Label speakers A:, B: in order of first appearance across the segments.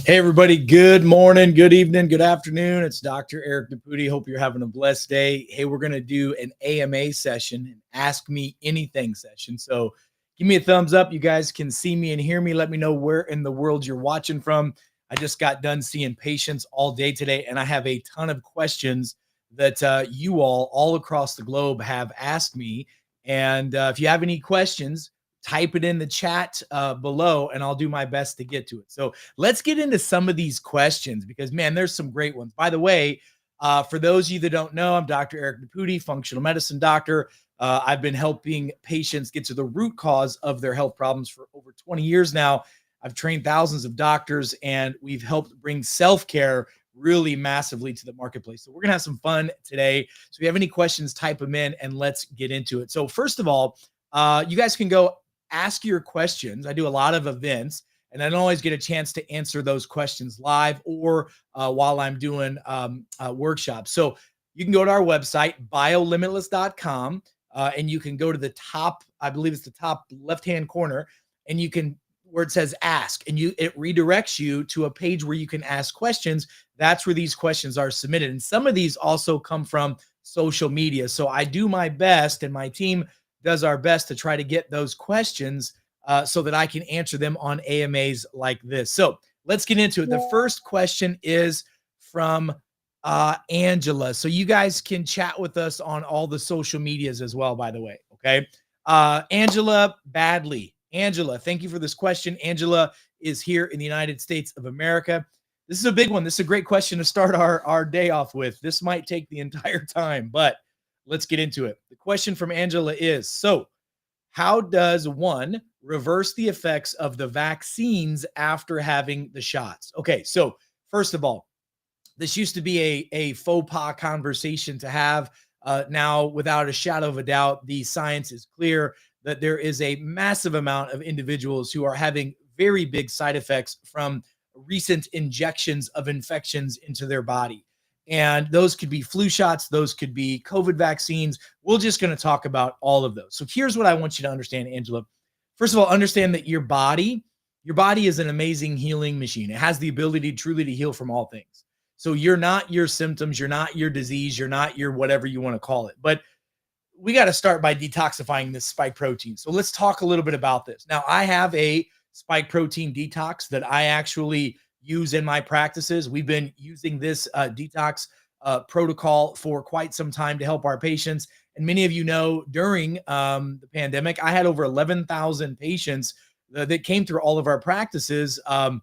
A: Hey, everybody. Good morning, good evening, good afternoon. It's Dr. Eric Deputy. Hope you're having a blessed day. Hey, we're going to do an AMA session, an Ask Me Anything session. So give me a thumbs up. You guys can see me and hear me. Let me know where in the world you're watching from. I just got done seeing patients all day today, and I have a ton of questions that you all across the globe have asked me. And if you have any questions, type it in the chat below, and I'll do my best to get to it. So let's get into some of these questions because, man, there's some great ones. By the way, for those of you that don't know, I'm Dr. Eric Deputy, functional medicine doctor. I've been helping patients get to the root cause of their health problems for over 20 years now. I've trained thousands of doctors, and we've helped bring self-care really massively to the marketplace. So we're going to have some fun today. So if you have any questions, type them in, and let's get into it. So first of all, you guys can go ask your questions. I do a lot of events, and I don't always get a chance to answer those questions live or while I'm doing workshops. So you can go to our website, biolimitless.com, and you can go to the top, I believe it's the top left-hand corner, and you can, where it says ask, and it redirects you to a page where you can ask questions. That's where these questions are submitted. And some of these also come from social media. So I do my best, and my team does our best to try to get those questions so that I can answer them on AMAs like this. So let's get into it. The first question is from Angela. So you guys can chat with us on all the social medias as well, by the way. Okay. Angela Badley. Angela, thank you for this question. Angela is here in the United States of America. This is a big one. This is a great question to start our day off with. This might take the entire time, but let's get into it. The question from Angela is, so how does one reverse the effects of the vaccines after having the shots? Okay, so first of all, this used to be a faux pas conversation to have. Now, without a shadow of a doubt, the science is clear that there is a massive amount of individuals who are having very big side effects from recent injections of infections into their body. And those could be flu shots. Those could be COVID vaccines. We're just going to talk about all of those. So here's what I want you to understand, Angela. First of all, understand that your body is an amazing healing machine. It has the ability truly to heal from all things. So you're not your symptoms. You're not your disease. You're not your whatever you want to call it. But we got to start by detoxifying this spike protein. So let's talk a little bit about this. Now, I have a spike protein detox that I actually use in my practices. We've been using this detox protocol for quite some time to help our patients. And many of you know, during the pandemic, I had over 11,000 patients that came through all of our practices, and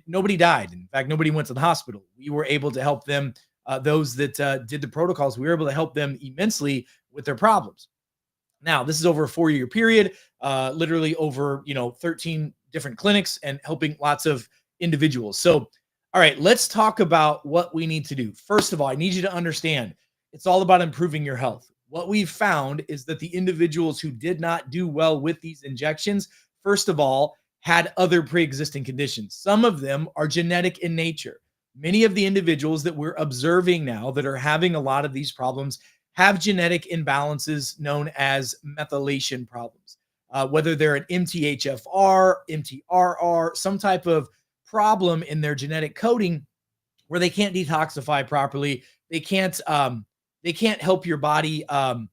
A: nobody died. In fact, nobody went to the hospital. We were able to help them. Those that did the protocols, we were able to help them immensely with their problems. Now, this is over a 4-year period, literally over 13 different clinics and helping lots of individuals. So, all right, let's talk about what we need to do. First of all, I need you to understand it's all about improving your health. What we've found is that the individuals who did not do well with these injections, first of all, had other pre-existing conditions. Some of them are genetic in nature. Many of the individuals that we're observing now that are having a lot of these problems have genetic imbalances known as methylation problems, whether they're an MTHFR, MTRR, some type of problem in their genetic coding where they can't detoxify properly. They can't help your body. Detox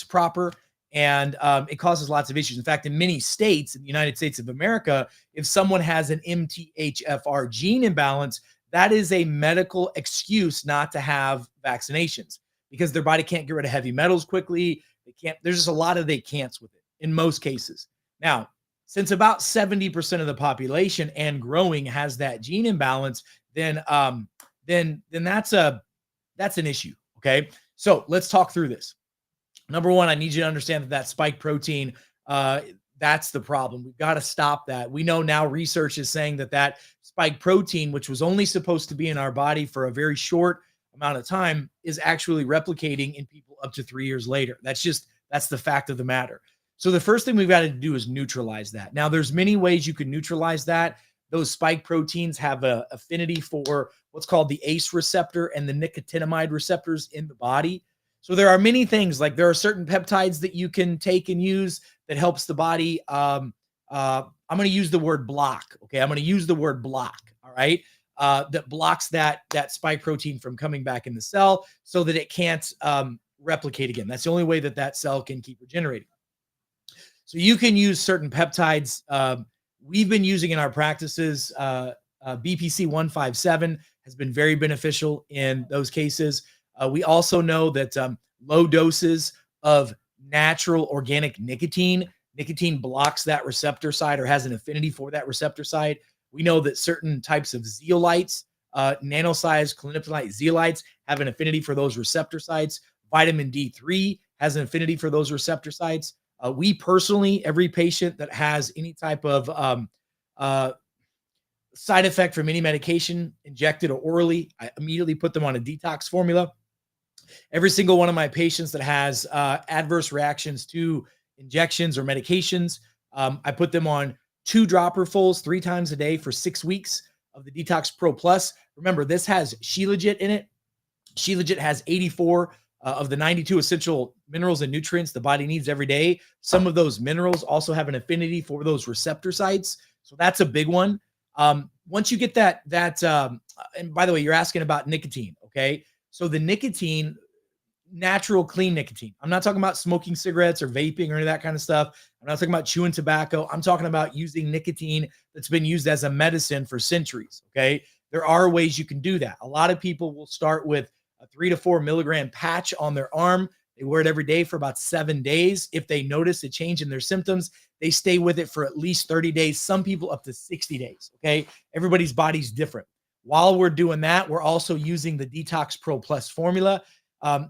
A: proper. And it causes lots of issues. In fact, in many states in the United States of America, if someone has an MTHFR gene imbalance, that is a medical excuse not to have vaccinations because their body can't get rid of heavy metals quickly. There's just a lot of they can'ts with it in most cases. Now, since about 70% of the population and growing has that gene imbalance, then that's an issue. Okay. So let's talk through this. Number one, I need you to understand that spike protein, that's the problem. We've got to stop that. We know now research is saying that spike protein, which was only supposed to be in our body for a very short amount of time, is actually replicating in people up to 3 years later. That's the fact of the matter. So the first thing we've got to do is neutralize that. Now, there's many ways you can neutralize that. Those spike proteins have an affinity for what's called the ACE receptor and the nicotinamide receptors in the body. So there are many things, like there are certain peptides that you can take and use that helps the body I'm going to use the word block. Okay. I'm going to use the word block. All right. That blocks that spike protein from coming back in the cell so that it can't replicate again. That's the only way that that cell can keep regenerating. So you can use certain peptides. We've been using in our practices, BPC 157 has been very beneficial in those cases. We also know that low doses of natural organic nicotine blocks that receptor site or has an affinity for that receptor site. We know that certain types of zeolites, nano-sized clinipolite zeolites, have an affinity for those receptor sites. Vitamin D3 has an affinity for those receptor sites. We personally, every patient that has any type of side effect from any medication, injected or orally, I immediately put them on a detox formula. Every single one of my patients that has adverse reactions to injections or medications, I put them on 2 dropperfuls 3 times a day for 6 weeks of the Detox Pro Plus. Remember, this has Shilajit in it. Shilajit has 84 of the 92 essential minerals and nutrients the body needs every day. Some of those minerals also have an affinity for those receptor sites. So that's a big one. Once you get that, and by the way, you're asking about nicotine. Okay. So the nicotine, natural, clean nicotine. I'm not talking about smoking cigarettes or vaping or any of that kind of stuff. I'm not talking about chewing tobacco. I'm talking about using nicotine that's been used as a medicine for centuries. Okay. There are ways you can do that. A lot of people will start with a 3 to 4 milligram patch on their arm. They wear it every day for about 7 days. If they notice a change in their symptoms, they stay with it for at least 30 days. Some people up to 60 days. Okay. Everybody's body's different. While we're doing that, we're also using the Detox Pro Plus formula.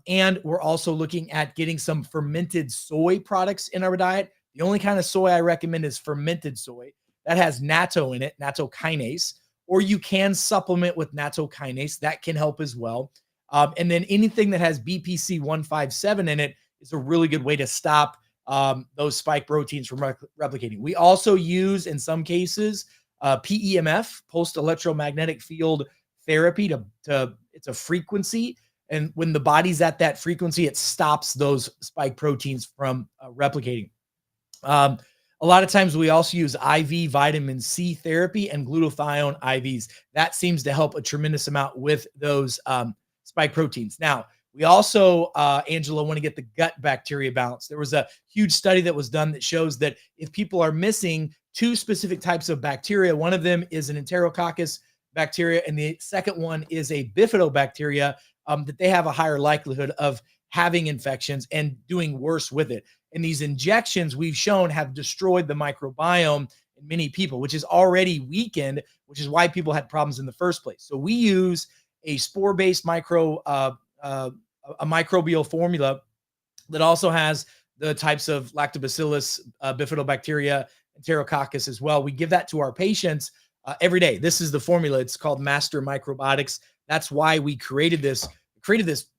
A: And we're also looking at getting some fermented soy products in our diet. The only kind of soy I recommend is fermented soy that has natto in it, nattokinase, or you can supplement with nattokinase. That can help as well. And then anything that has BPC 157 in it is a really good way to stop those spike proteins from replicating. We also use, in some cases, PEMF, post electromagnetic field therapy. It's a frequency, and when the body's at that frequency, it stops those spike proteins from replicating. A lot of times we also use IV vitamin C therapy and glutathione IVs. That seems to help a tremendous amount with those spike proteins. Now, we also, Angela, want to get the gut bacteria balance. There was a huge study that was done that shows that if people are missing 2 specific types of bacteria, one of them is an Enterococcus bacteria, and the second one is a bifidobacteria, that they have a higher likelihood of having infections and doing worse with it. And these injections we've shown have destroyed the microbiome in many people, which is already weakened, which is why people had problems in the first place. So we use a spore-based a microbial formula that also has the types of lactobacillus, bifidobacteria, Enterococcus as well. We give that to our patients every day. This is the formula. It's called Master Microbiotics. That's why we created this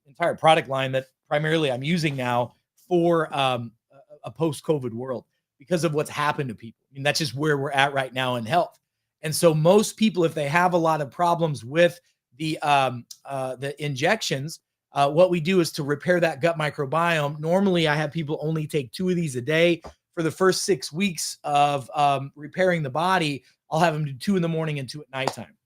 A: entire product line that primarily I'm using now for a post-COVID world because of what's happened to people. I mean, that's just where we're at right now in health. And so most people, if they have a lot of problems with the injections, what we do is to repair that gut microbiome. Normally, I have people only take 2 of these a day. For the first 6 weeks of repairing the body, I'll have them do 2 in the morning and 2 at nighttime.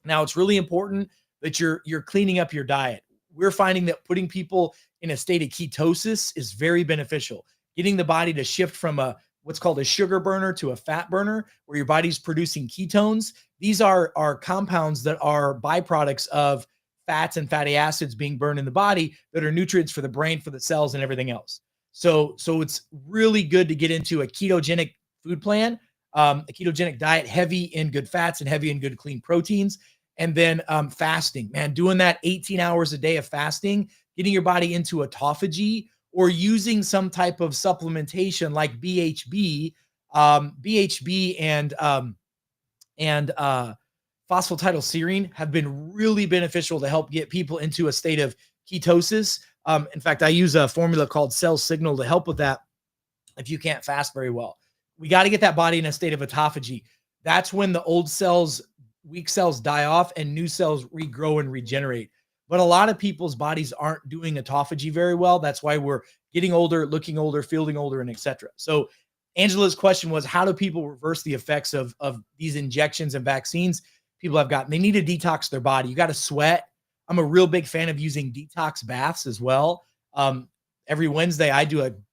A: Now, it's really important that you're cleaning up your diet. We're finding that putting people in a state of ketosis is very beneficial. Getting the body to shift from what's called a sugar burner to a fat burner, where your body's producing ketones. These are compounds that are byproducts of fats and fatty acids being burned in the body that are nutrients for the brain, for the cells, and everything else. So it's really good to get into a ketogenic food plan, a ketogenic diet, heavy in good fats and heavy in good clean proteins. And then fasting, man, doing that 18 hours a day of fasting, getting your body into autophagy, or using some type of supplementation like BHB, and phosphatidylserine have been really beneficial to help get people into a state of ketosis. In fact, I use a formula called Cell Signal to help with that if you can't fast very well. We got to get that body in a state of autophagy. That's when the old cells, weak cells die off and new cells regrow and regenerate. But a lot of people's bodies aren't doing autophagy very well. That's why we're getting older, looking older, feeling older, and etc. So Angela's question was, how do people reverse the effects of these injections and vaccines people have gotten? They need to detox their body. You got to sweat. I'm a real big fan of using detox baths as well. Every Wednesday I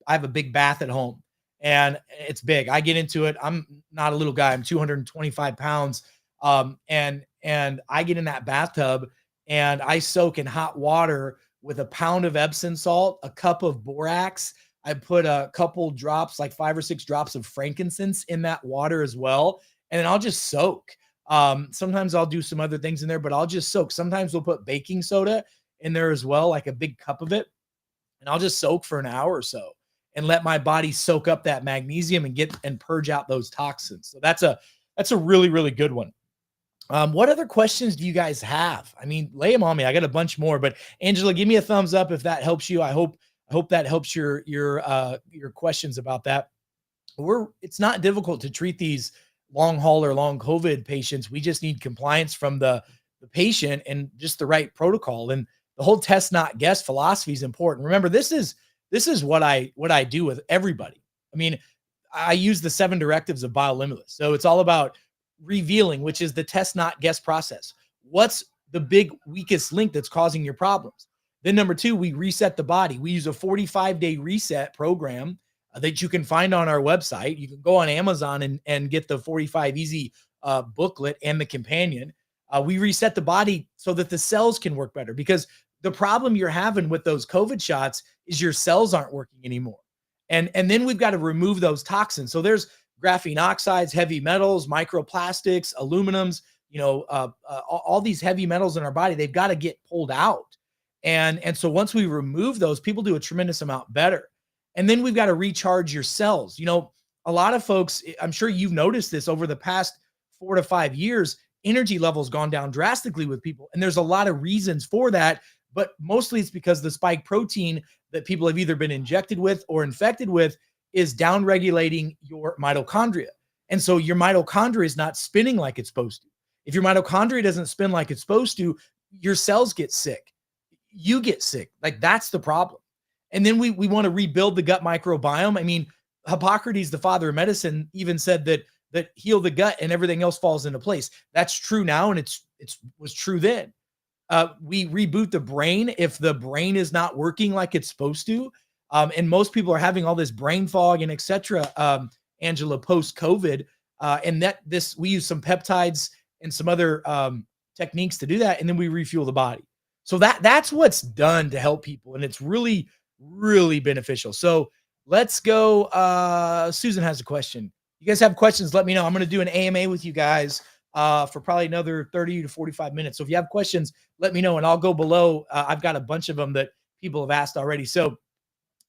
A: have a big bath at home, and it's big. I get into it. I'm not a little guy. I'm 225 pounds. And I get in that bathtub and I soak in hot water with a pound of Epsom salt, a cup of borax. I put a couple drops, like 5 or 6 drops of frankincense in that water as well. And then I'll just soak. Sometimes I'll do some other things in there, but I'll just soak. Sometimes we'll put baking soda in there as well, like a big cup of it. And I'll just soak for an hour or so and let my body soak up that magnesium and purge out those toxins. So that's a really, really good one. What other questions do you guys have? I mean, lay them on me. I got a bunch more, but Angela, give me a thumbs up if that helps you. I hope that helps your questions about that. It's not difficult to treat these long haul or long COVID patients. We just need compliance from the patient and just the right protocol. And the whole test not guess philosophy is important. Remember, this is what I do with everybody. I mean, I use the 7 directives of BioLimitless. So it's all about revealing, which is the test not guess process. What's the big weakest link that's causing your problems? Then number 2, we reset the body. We use a 45-day reset program that you can find on our website. You can go on Amazon and get the 45 Easy booklet and the companion. We reset the body so that the cells can work better, because the problem you're having with those COVID shots is your cells aren't working anymore. And then we've got to remove those toxins. So there's graphene oxides, heavy metals, microplastics, aluminums, all these heavy metals in our body, they've got to get pulled out. And so once we remove those, people do a tremendous amount better. And then we've got to recharge your cells. A lot of folks, I'm sure you've noticed this over the past 4 to 5 years, energy levels gone down drastically with people. And there's a lot of reasons for that, but mostly it's because the spike protein that people have either been injected with or infected with is downregulating your mitochondria. And so your mitochondria is not spinning like it's supposed to. If your mitochondria doesn't spin like it's supposed to, your cells get sick. You get sick. Like, that's the problem. And then we want to rebuild the gut microbiome. I mean, Hippocrates, the father of medicine, even said that heal the gut and everything else falls into place. That's true now, and it was true then. We reboot the brain if the brain is not working like it's supposed to. And most people are having all this brain fog and etc. Angela, post-COVID, and we use some peptides and some other techniques to do that, and then we refuel the body. So that's what's done to help people, and it's really, really beneficial. So let's go. Susan has a question. You guys have questions, let me know. I'm going to do an AMA with you guys for probably another 30 to 45 minutes. So if you have questions, let me know, and I'll go below. I've got a bunch of them that people have asked already. So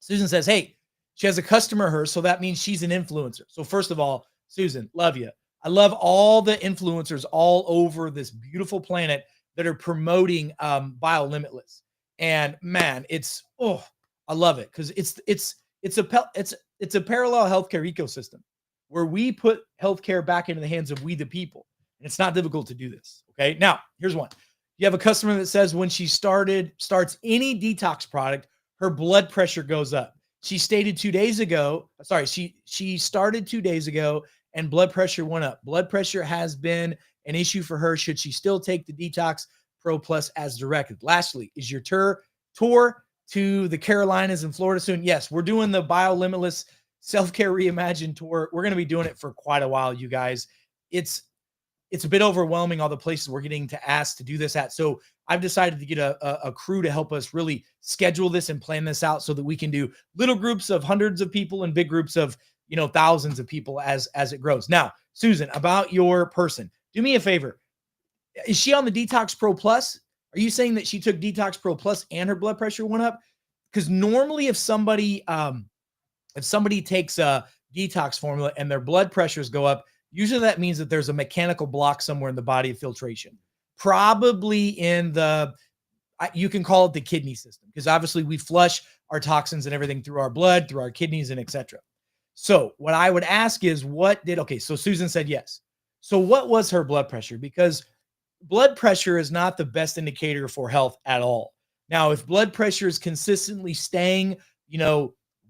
A: Susan says, hey, she has a customer of hers, so that means she's an influencer. So first of all, Susan, love you. I love all the influencers all over this beautiful planet that are promoting BioLimitless. And man, I love it, because it's a parallel healthcare ecosystem where we put healthcare back into the hands of we the people. And it's not difficult to do this. Okay. Now, here's one. You have a customer that says when she starts any detox product, her blood pressure goes up. She started 2 days ago and blood pressure went up. Blood pressure has been an issue for her. Should she still take the Detox Pro Plus as directed? Lastly, is your tour to the Carolinas and Florida soon? Yes, we're doing the BioLimitless Self-Care Reimagined tour. We're going to be doing it for quite a while, you guys. It's a bit overwhelming, all the places we're getting to ask to do this at. So I've decided to get a crew to help us really schedule this and plan this out so that we can do little groups of hundreds of people and big groups of thousands of people as it grows. Now, Susan, about your person, do me a favor. Is she on the Detox Pro Plus? Are you saying that she took Detox Pro Plus and her blood pressure went up? Because normally if somebody takes a detox formula and their blood pressures go up, usually that means that there's a mechanical block somewhere in the body of filtration, probably in you can call it the kidney system, because obviously we flush our toxins and everything through our blood, through our kidneys, and etc. So what I would ask is, so Susan said yes. So what was her blood pressure? Because blood pressure is not the best indicator for health at all. Now, if blood pressure is consistently staying,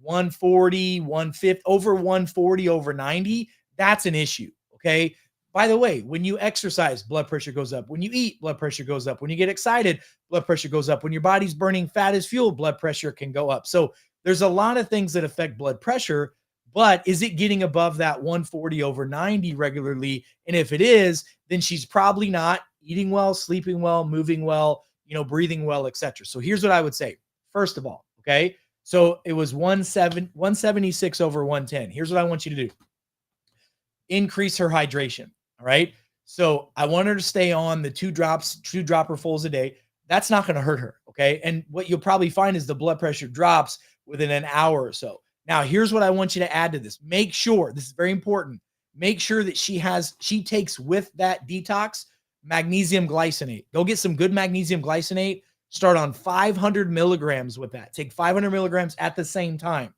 A: 140, 150, over 140, over 90, that's an issue. Okay. By the way, when you exercise, blood pressure goes up. When you eat, blood pressure goes up. When you get excited, blood pressure goes up. When your body's burning fat as fuel, blood pressure can go up. So there's a lot of things that affect blood pressure, but is it getting above that 140 over 90 regularly? And if it is, then she's probably not eating well, sleeping well, moving well, breathing well, etc. So here's what I would say. First of all, okay, so it was 176 over 110. Here's what I want you to do. Increase her hydration. All right. So I want her to stay on the two dropperfuls a day. That's not going to hurt her. Okay. And what you'll probably find is the blood pressure drops within an hour or so. Now, here's what I want you to add to this. Make sure, this is very important. Make sure that she takes with that detox magnesium glycinate. Go get some good magnesium glycinate. Start on 500 milligrams with that. Take 500 milligrams at the same time.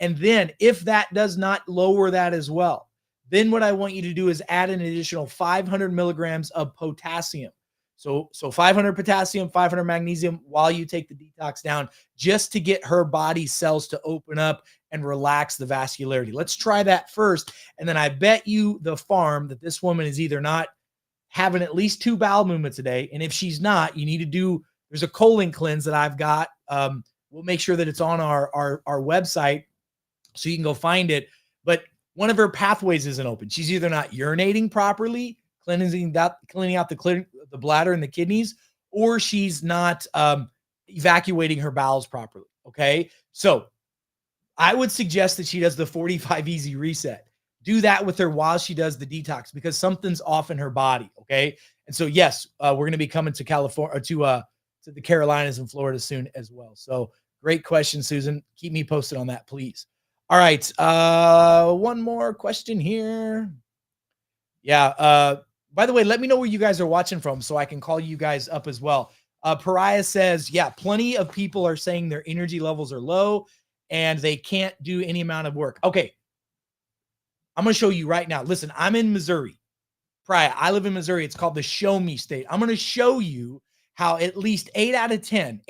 A: And then if that does not lower that as well, then what I want you to do is add an additional 500 milligrams of potassium. So 500 potassium, 500 magnesium while you take the detox down, just to get her body cells to open up and relax the vascularity. Let's try that first. And then I bet you the farm that this woman is either not having at least 2 bowel movements a day. And if she's not, you need to do, there's a colon cleanse that I've got. We'll make sure that it's on our website so you can go find it. But one of her pathways isn't open. She's either not urinating properly, cleaning out the bladder and the kidneys, or she's not evacuating her bowels properly. Okay. So I would suggest that she does the 45 easy reset. Do that with her while she does the detox, because something's off in her body. Okay. And so, yes, we're going to be coming to California, to the Carolinas and Florida soon as well. So great question, Susan. Keep me posted on that, please. All right. One more question here. Yeah. By the way, let me know where you guys are watching from so I can call you guys up as well. Pariah says, yeah, plenty of people are saying their energy levels are low and they can't do any amount of work. Okay. I'm going to show you right now. Listen, I'm in Missouri. Pariah, I live in Missouri. It's called the Show Me State. I'm going to show you how at least 8 out of 10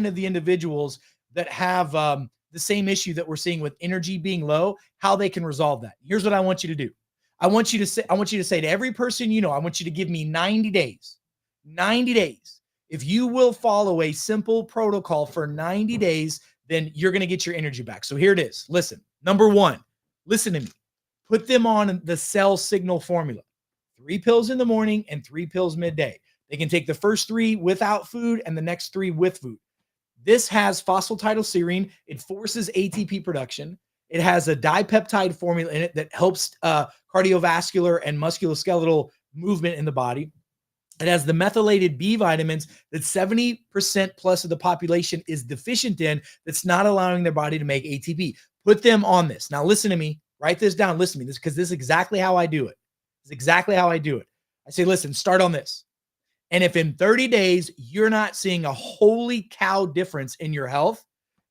A: of the individuals that have the same issue that we're seeing with energy being low, how they can resolve that. Here's what I want you to do. I want you to say to every person, I want you to give me 90 days. 90 days. If you will follow a simple protocol for 90 days, then you're going to get your energy back. So here it is. Listen, number 1, listen to me. Put them on the cell signal formula. 3 pills in the morning and 3 pills midday. They can take the first 3 without food and the next 3 with food. This has phosphatidylserine. It forces ATP production. It has a dipeptide formula in it that helps cardiovascular and musculoskeletal movement in the body. It has the methylated B vitamins that 70% plus of the population is deficient in, that's not allowing their body to make ATP. Put them on this. Now, listen to me. Write this down. Listen to me, because this is exactly how I do it. It's exactly how I do it. I say, listen, start on this. And if in 30 days you're not seeing a holy cow difference in your health,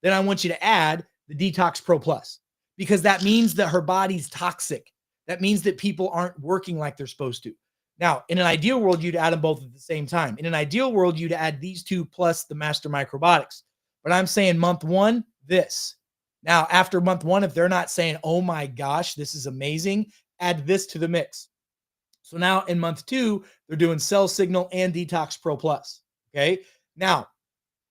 A: then I want you to add the Detox Pro Plus, because that means that her body's toxic. That means that people aren't working like they're supposed to. Now, in an ideal world, you'd add them both at the same time. In an ideal world, you'd add these 2 plus the Master Microbiotics. But I'm saying month 1, this. Now, after month 1, if they're not saying, oh my gosh, this is amazing, add this to the mix. So now in month 2, they're doing Cell Signal and Detox Pro Plus. Okay. Now,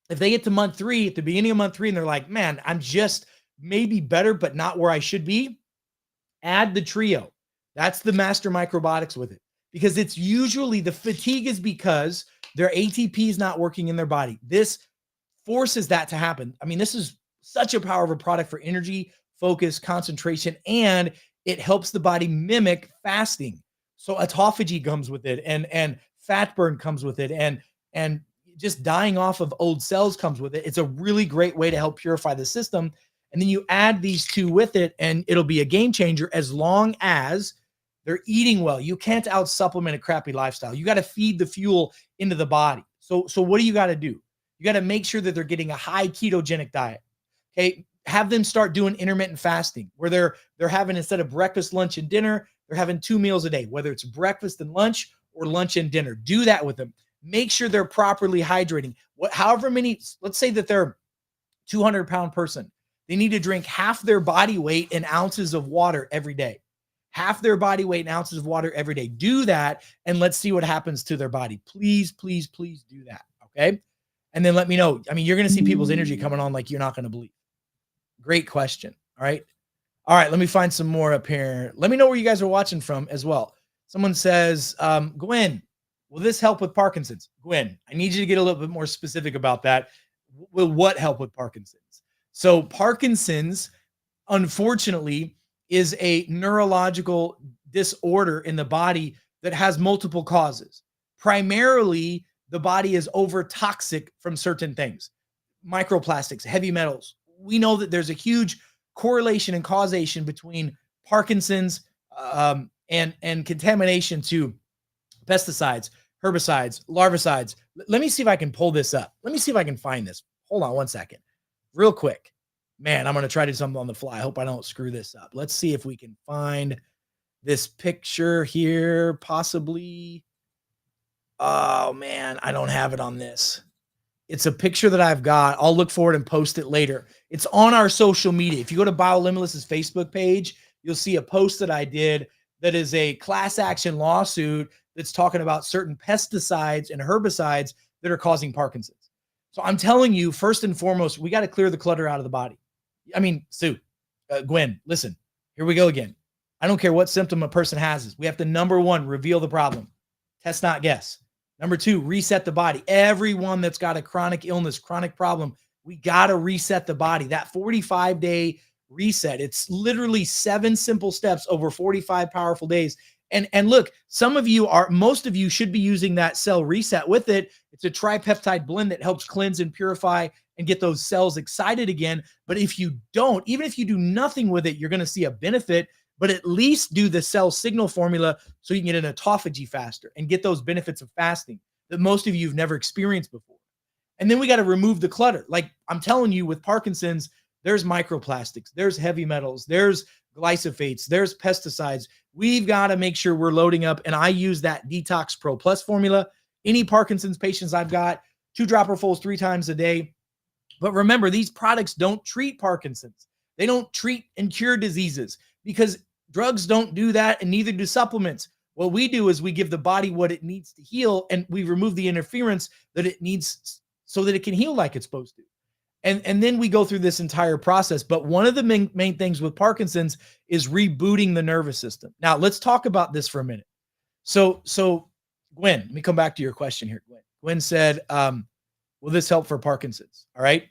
A: if they get to month 3, at the beginning of month 3, and they're like, man, I'm just maybe better, but not where I should be, add the trio. That's the Master Microbiotics with it, because it's usually the fatigue is because their ATP is not working in their body. This forces that to happen. I mean, this is such a powerful product for energy, focus, concentration, and it helps the body mimic fasting. So autophagy comes with it, and fat burn comes with it, and just dying off of old cells comes with it. It's a really great way to help purify the system. And then you add these 2 with it, and it'll be a game changer as long as they're eating well. You can't out supplement a crappy lifestyle. You got to feed the fuel into the body. So what do you got to do? You got to make sure that they're getting a high ketogenic diet. Okay. Have them start doing intermittent fasting, where they're having, instead of breakfast, lunch, and dinner, they're having 2 meals a day, whether it's breakfast and lunch or lunch and dinner. Do that with them. Make sure they're properly hydrating. However many, let's say that they're 200-pound person. They need to drink half their body weight in ounces of water every day. Half their body weight in ounces of water every day. Do that, and let's see what happens to their body. Please, please, please do that. Okay. And then let me know. I mean, you're going to see people's energy coming on like you're not going to believe. Great question. All right. All right. Let me find some more up here. Let me know where you guys are watching from as well. Someone says, Gwen, will this help with Parkinson's? Gwen, I need you to get a little bit more specific about that. Will what help with Parkinson's? So Parkinson's, unfortunately, is a neurological disorder in the body that has multiple causes. Primarily, the body is over toxic from certain things, microplastics, heavy metals. We know that there's a huge correlation and causation between Parkinson's and contamination to pesticides, herbicides, larvicides. Let me see if I can pull this up. Let me see if I can find this. Hold on one second, real quick. Man, I'm going to try to do something on the fly. I hope I don't screw this up. Let's see if we can find this picture here, possibly. Oh, man, I don't have it on this. It's a picture that I've got. I'll look for it and post it later. It's on our social media. If you go to BioLimitless's Facebook page, you'll see a post that I did that is a class action lawsuit that's talking about certain pesticides and herbicides that are causing Parkinson's. So I'm telling you, first and foremost, we got to clear the clutter out of the body. I mean, Sue, Gwen, listen, here we go again. I don't care what symptom a person has. We have to, number one, reveal the problem. Test, not guess. Number two, reset the body. Everyone that's got a chronic illness, chronic problem, we got to reset the body. That 45-day reset, it's literally 7 simple steps over 45 powerful days. And look, most of you should be using that cell reset with it. It's a tripeptide blend that helps cleanse and purify and get those cells excited again. But if you don't, even if you do nothing with it, you're going to see a benefit, but at least do the cell signal formula so you can get an autophagy faster and get those benefits of fasting that most of you have never experienced before. And then we got to remove the clutter. Like I'm telling you, with Parkinson's, there's microplastics, there's heavy metals, there's glyphosates, there's pesticides. We've got to make sure we're loading up. And I use that Detox Pro Plus formula. Any Parkinson's patients I've got, 2 dropperfuls 3 times a day. But remember, these products don't treat Parkinson's. They don't treat and cure diseases because drugs don't do that, and neither do supplements. What we do is we give the body what it needs to heal, and we remove the interference that it needs so that it can heal like it's supposed to. And then we go through this entire process. But one of the main things with Parkinson's is rebooting the nervous system. Now, let's talk about this for a minute. So Gwen, let me come back to your question here, Gwen. Gwen said, will this help for Parkinson's? All right.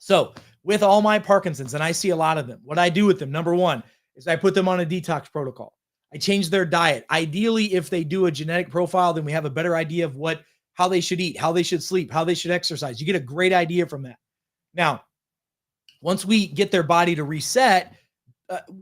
A: So with all my Parkinson's, and I see a lot of them, what I do with them, number one, is I put them on a detox protocol. I change their diet. Ideally, if they do a genetic profile, then we have a better idea of how they should eat, how they should sleep, how they should exercise. You get a great idea from that. Now, once we get their body to reset,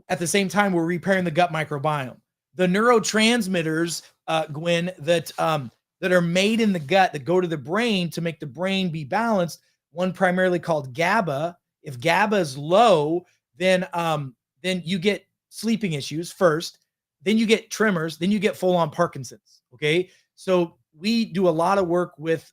A: at the same time, we're repairing the gut microbiome. The neurotransmitters, Gwen, that are made in the gut that go to the brain to make the brain be balanced, one primarily called GABA. If GABA is low, then you get sleeping issues first, then you get tremors, then you get full-on Parkinson's, okay? So we do a lot of work with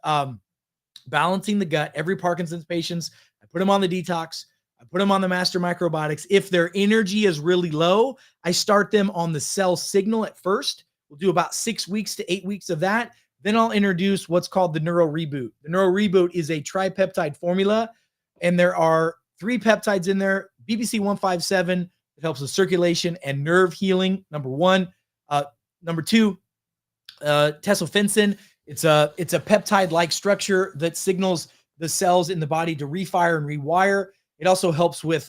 A: balancing the gut. Every Parkinson's patients, I put them on the detox. I put them on the master microbiotics. If their energy is really low, I start them on the cell signal at first. We'll do about 6 weeks to 8 weeks of that. Then I'll introduce what's called the Neuro Reboot. The Neuro Reboot is a tripeptide formula, and there are 3 peptides in there. BBC 157, it helps with circulation and nerve healing, number 1. Number 2, tesofensin. It's a peptide-like structure that signals the cells in the body to refire and rewire. It also helps with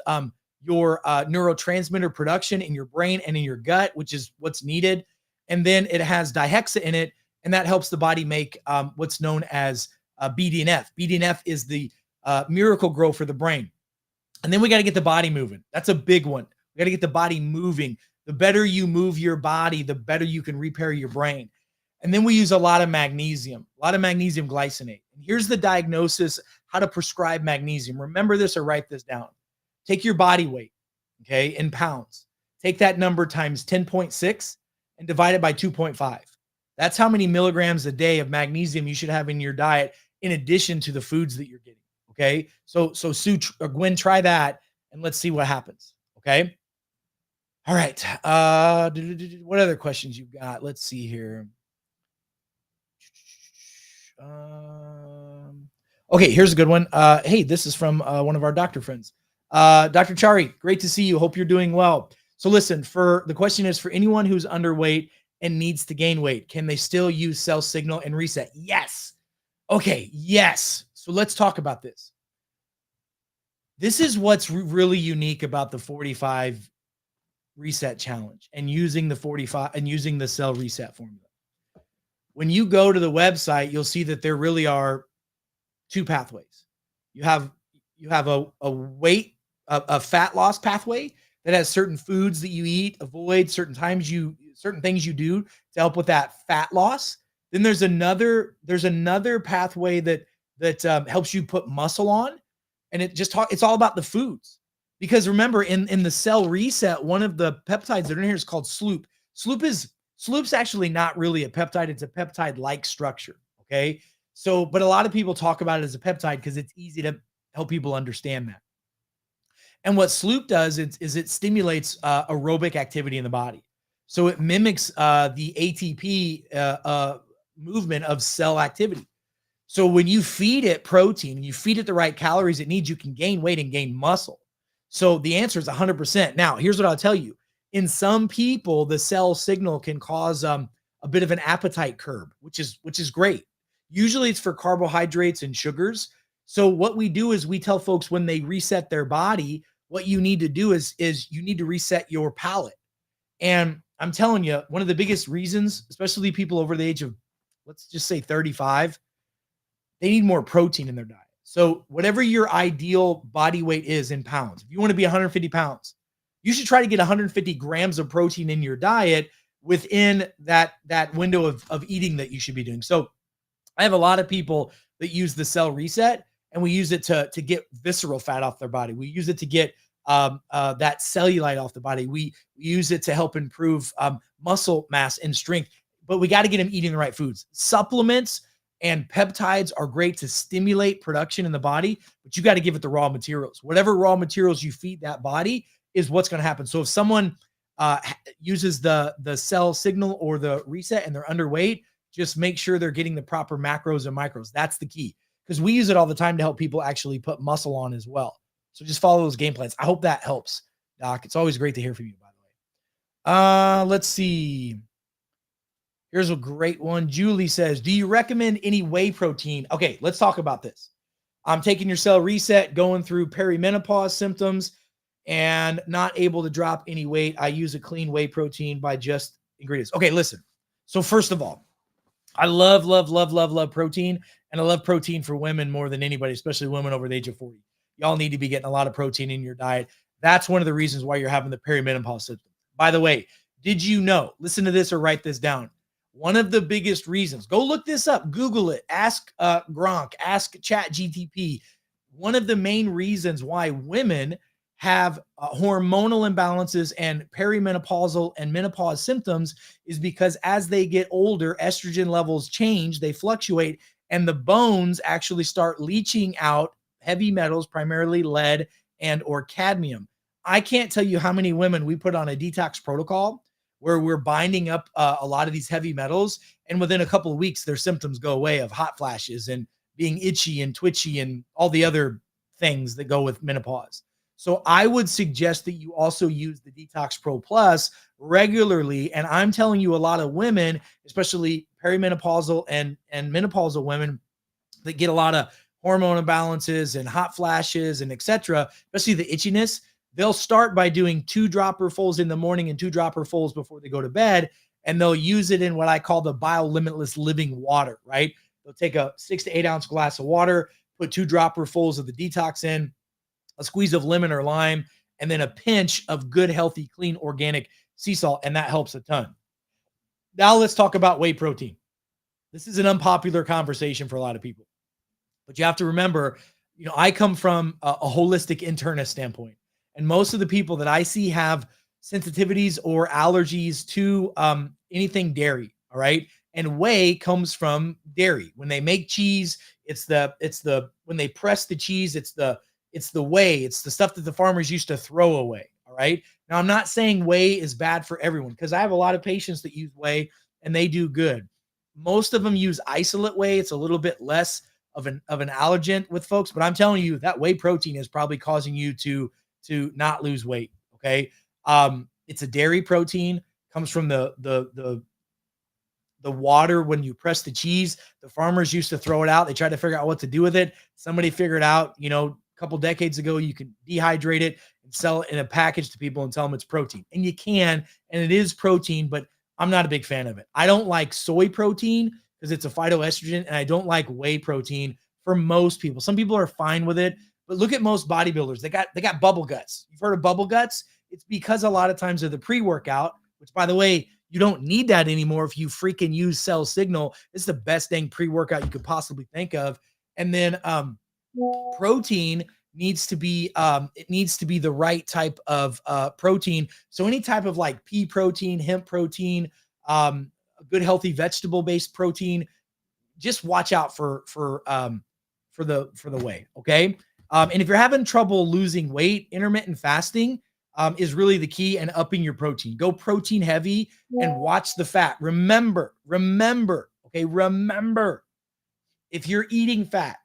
A: your neurotransmitter production in your brain and in your gut, which is what's needed. And then it has dihexa in it, and that helps the body make what's known as BDNF. BDNF is the miracle grow for the brain. And then we got to get the body moving. That's a big one. We got to get the body moving. The better you move your body, the better you can repair your brain. And then we use a lot of magnesium glycinate. And here's the diagnosis, how to prescribe magnesium. Remember this or write this down. Take your body weight, okay, in pounds. Take that number times 10.6 and divide it by 2.5. That's how many milligrams a day of magnesium you should have in your diet in addition to the foods that you're getting, okay? So Sue or Gwen, try that and let's see what happens. Okay. All right. What other questions you got? Let's see here. Um, okay, here's a good one. Hey, this is from one of our doctor friends. Dr. Chari, great to see you. Hope you're doing well. So listen, for the question is for anyone who's underweight and needs to gain weight, can they still use cell signal and reset? Yes. Okay, yes. So let's talk about this. This is what's really unique about the 45 reset challenge and using the 45 and using the cell reset formula. When you go to the website, you'll see that there really are two pathways. You have a weight, a fat loss pathway that has certain foods that you eat, avoid certain things you do to help with that fat loss. Then there's another pathway that helps you put muscle on, and it's all about the foods. Because remember, in the cell reset, one of the peptides that are in here is called SLOOP. SLOOP's actually not really a peptide; it's a peptide-like structure. Okay, so but a lot of people talk about it as a peptide because it's easy to help people understand that. And what SLOOP does is it stimulates aerobic activity in the body. So it mimics the ATP movement of cell activity. So when you feed it protein and you feed it the right calories it needs, you can gain weight and gain muscle. So the answer is 100%. Now, here's what I'll tell you. In some people, the cell signal can cause a bit of an appetite curb, which is great. Usually it's for carbohydrates and sugars. So what we do is we tell folks when they reset their body, what you need to do is you need to reset your palate. And I'm telling you, one of the biggest reasons, especially people over the age of, let's just say 35, they need more protein in their diet. So whatever your ideal body weight is in pounds, if you want to be 150 pounds, you should try to get 150 grams of protein in your diet within that window of eating that you should be doing. So I have a lot of people that use the cell reset, and we use it to get visceral fat off their body. We use it to get that cellulite off the body. We use it to help improve muscle mass and strength, but we got to get them eating the right foods. Supplements and peptides are great to stimulate production in the body, but you got to give it the raw materials. Whatever raw materials you feed that body is what's going to happen. So if someone uses the cell signal or the reset and they're underweight, just make sure they're getting the proper macros and micros. That's the key, because we use it all the time to help people actually put muscle on as well. So just follow those game plans. I hope that helps, Doc. It's always great to hear from you, by the way. Let's see. Here's a great one. Julie says, do you recommend any whey protein? Okay, let's talk about this. I'm taking your cell reset, going through perimenopause symptoms, and not able to drop any weight. I use a clean whey protein by just ingredients. Okay, listen. So first of all, I love protein, and I love protein for women more than anybody, especially women over the age of 40. Y'all need to be getting a lot of protein in your diet. That's one of the reasons why you're having the perimenopause symptom. By the way, did you know, listen to this or write this down. One of the biggest reasons, go look this up, Google it, ask Gronk, ask ChatGPT. One of the main reasons why women have hormonal imbalances and perimenopausal and menopause symptoms is because as they get older, estrogen levels change, they fluctuate, and the bones actually start leaching out heavy metals, primarily lead and or cadmium. I can't tell you how many women we put on a detox protocol where we're binding up a lot of these heavy metals, and within a couple of weeks, their symptoms go away of hot flashes and being itchy and twitchy and all the other things that go with menopause. So I would suggest that you also use the Detox Pro Plus regularly. And I'm telling you, a lot of women, especially perimenopausal and menopausal women that get a lot of hormone imbalances and hot flashes and etc., especially the itchiness, they'll start by doing 2 dropperfuls in the morning and 2 dropperfuls before they go to bed. And they'll use it in what I call the BioLimitless living water, right? They'll take a 6 to 8 ounce glass of water, put 2 dropperfuls of the detox in, a squeeze of lemon or lime, and then a pinch of good, healthy, clean, organic sea salt. And that helps a ton. Now let's talk about whey protein. This is an unpopular conversation for a lot of people, but you have to remember, I come from a holistic internist standpoint. And most of the people that I see have sensitivities or allergies to anything dairy. All right. And whey comes from dairy. When they make cheese, it's the when they press the cheese, it's It's the whey. It's the stuff that the farmers used to throw away. All right. Now, I'm not saying whey is bad for everyone because I have a lot of patients that use whey and they do good. Most of them use isolate whey. It's a little bit less of an allergen with folks, but I'm telling you that whey protein is probably causing you to not lose weight. Okay. It's a dairy protein, comes from the water when you press the cheese. The farmers used to throw it out. They tried to figure out what to do with it. Somebody figured out, a couple decades ago, you can dehydrate it and sell it in a package to people and tell them it's protein. And you can, and it is protein, but I'm not a big fan of it. I don't like soy protein because it's a phytoestrogen, and I don't like whey protein for most people. Some people are fine with it, but look at most bodybuilders. They got bubble guts. You've heard of bubble guts? It's because a lot of times of the pre-workout, which, by the way, you don't need that anymore if you freaking use Cell Signal. It's the best dang pre-workout you could possibly think of. And then protein needs to be the right type of protein. So any type of like pea protein, hemp protein, a good healthy vegetable based protein, just watch out for the whey. Okay. And if you're having trouble losing weight, intermittent fasting is really the key, and upping your protein. Go protein heavy and watch the fat. Remember, if you're eating fat,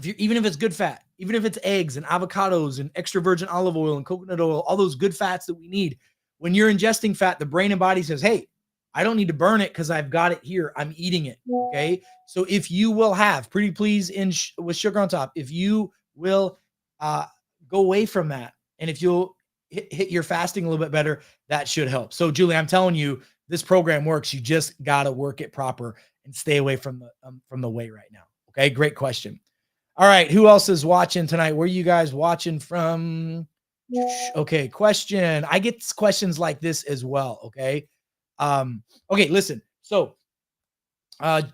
A: even if it's good fat, even if it's eggs and avocados and extra virgin olive oil and coconut oil, all those good fats that we need, when you're ingesting fat, the brain and body says, hey, I don't need to burn it because I've got it here. I'm eating it. Okay. So if you will have Pretty Please with sugar on top, if you will go away from that, and if you'll hit your fasting a little bit better, that should help. So Julie, I'm telling you, this program works. You just got to work it proper and stay away from the whey right now. Okay. Great question. All right. Who else is watching tonight? Where are you guys watching from? Okay. Question. I get questions like this as well. Okay. Okay. Listen. So,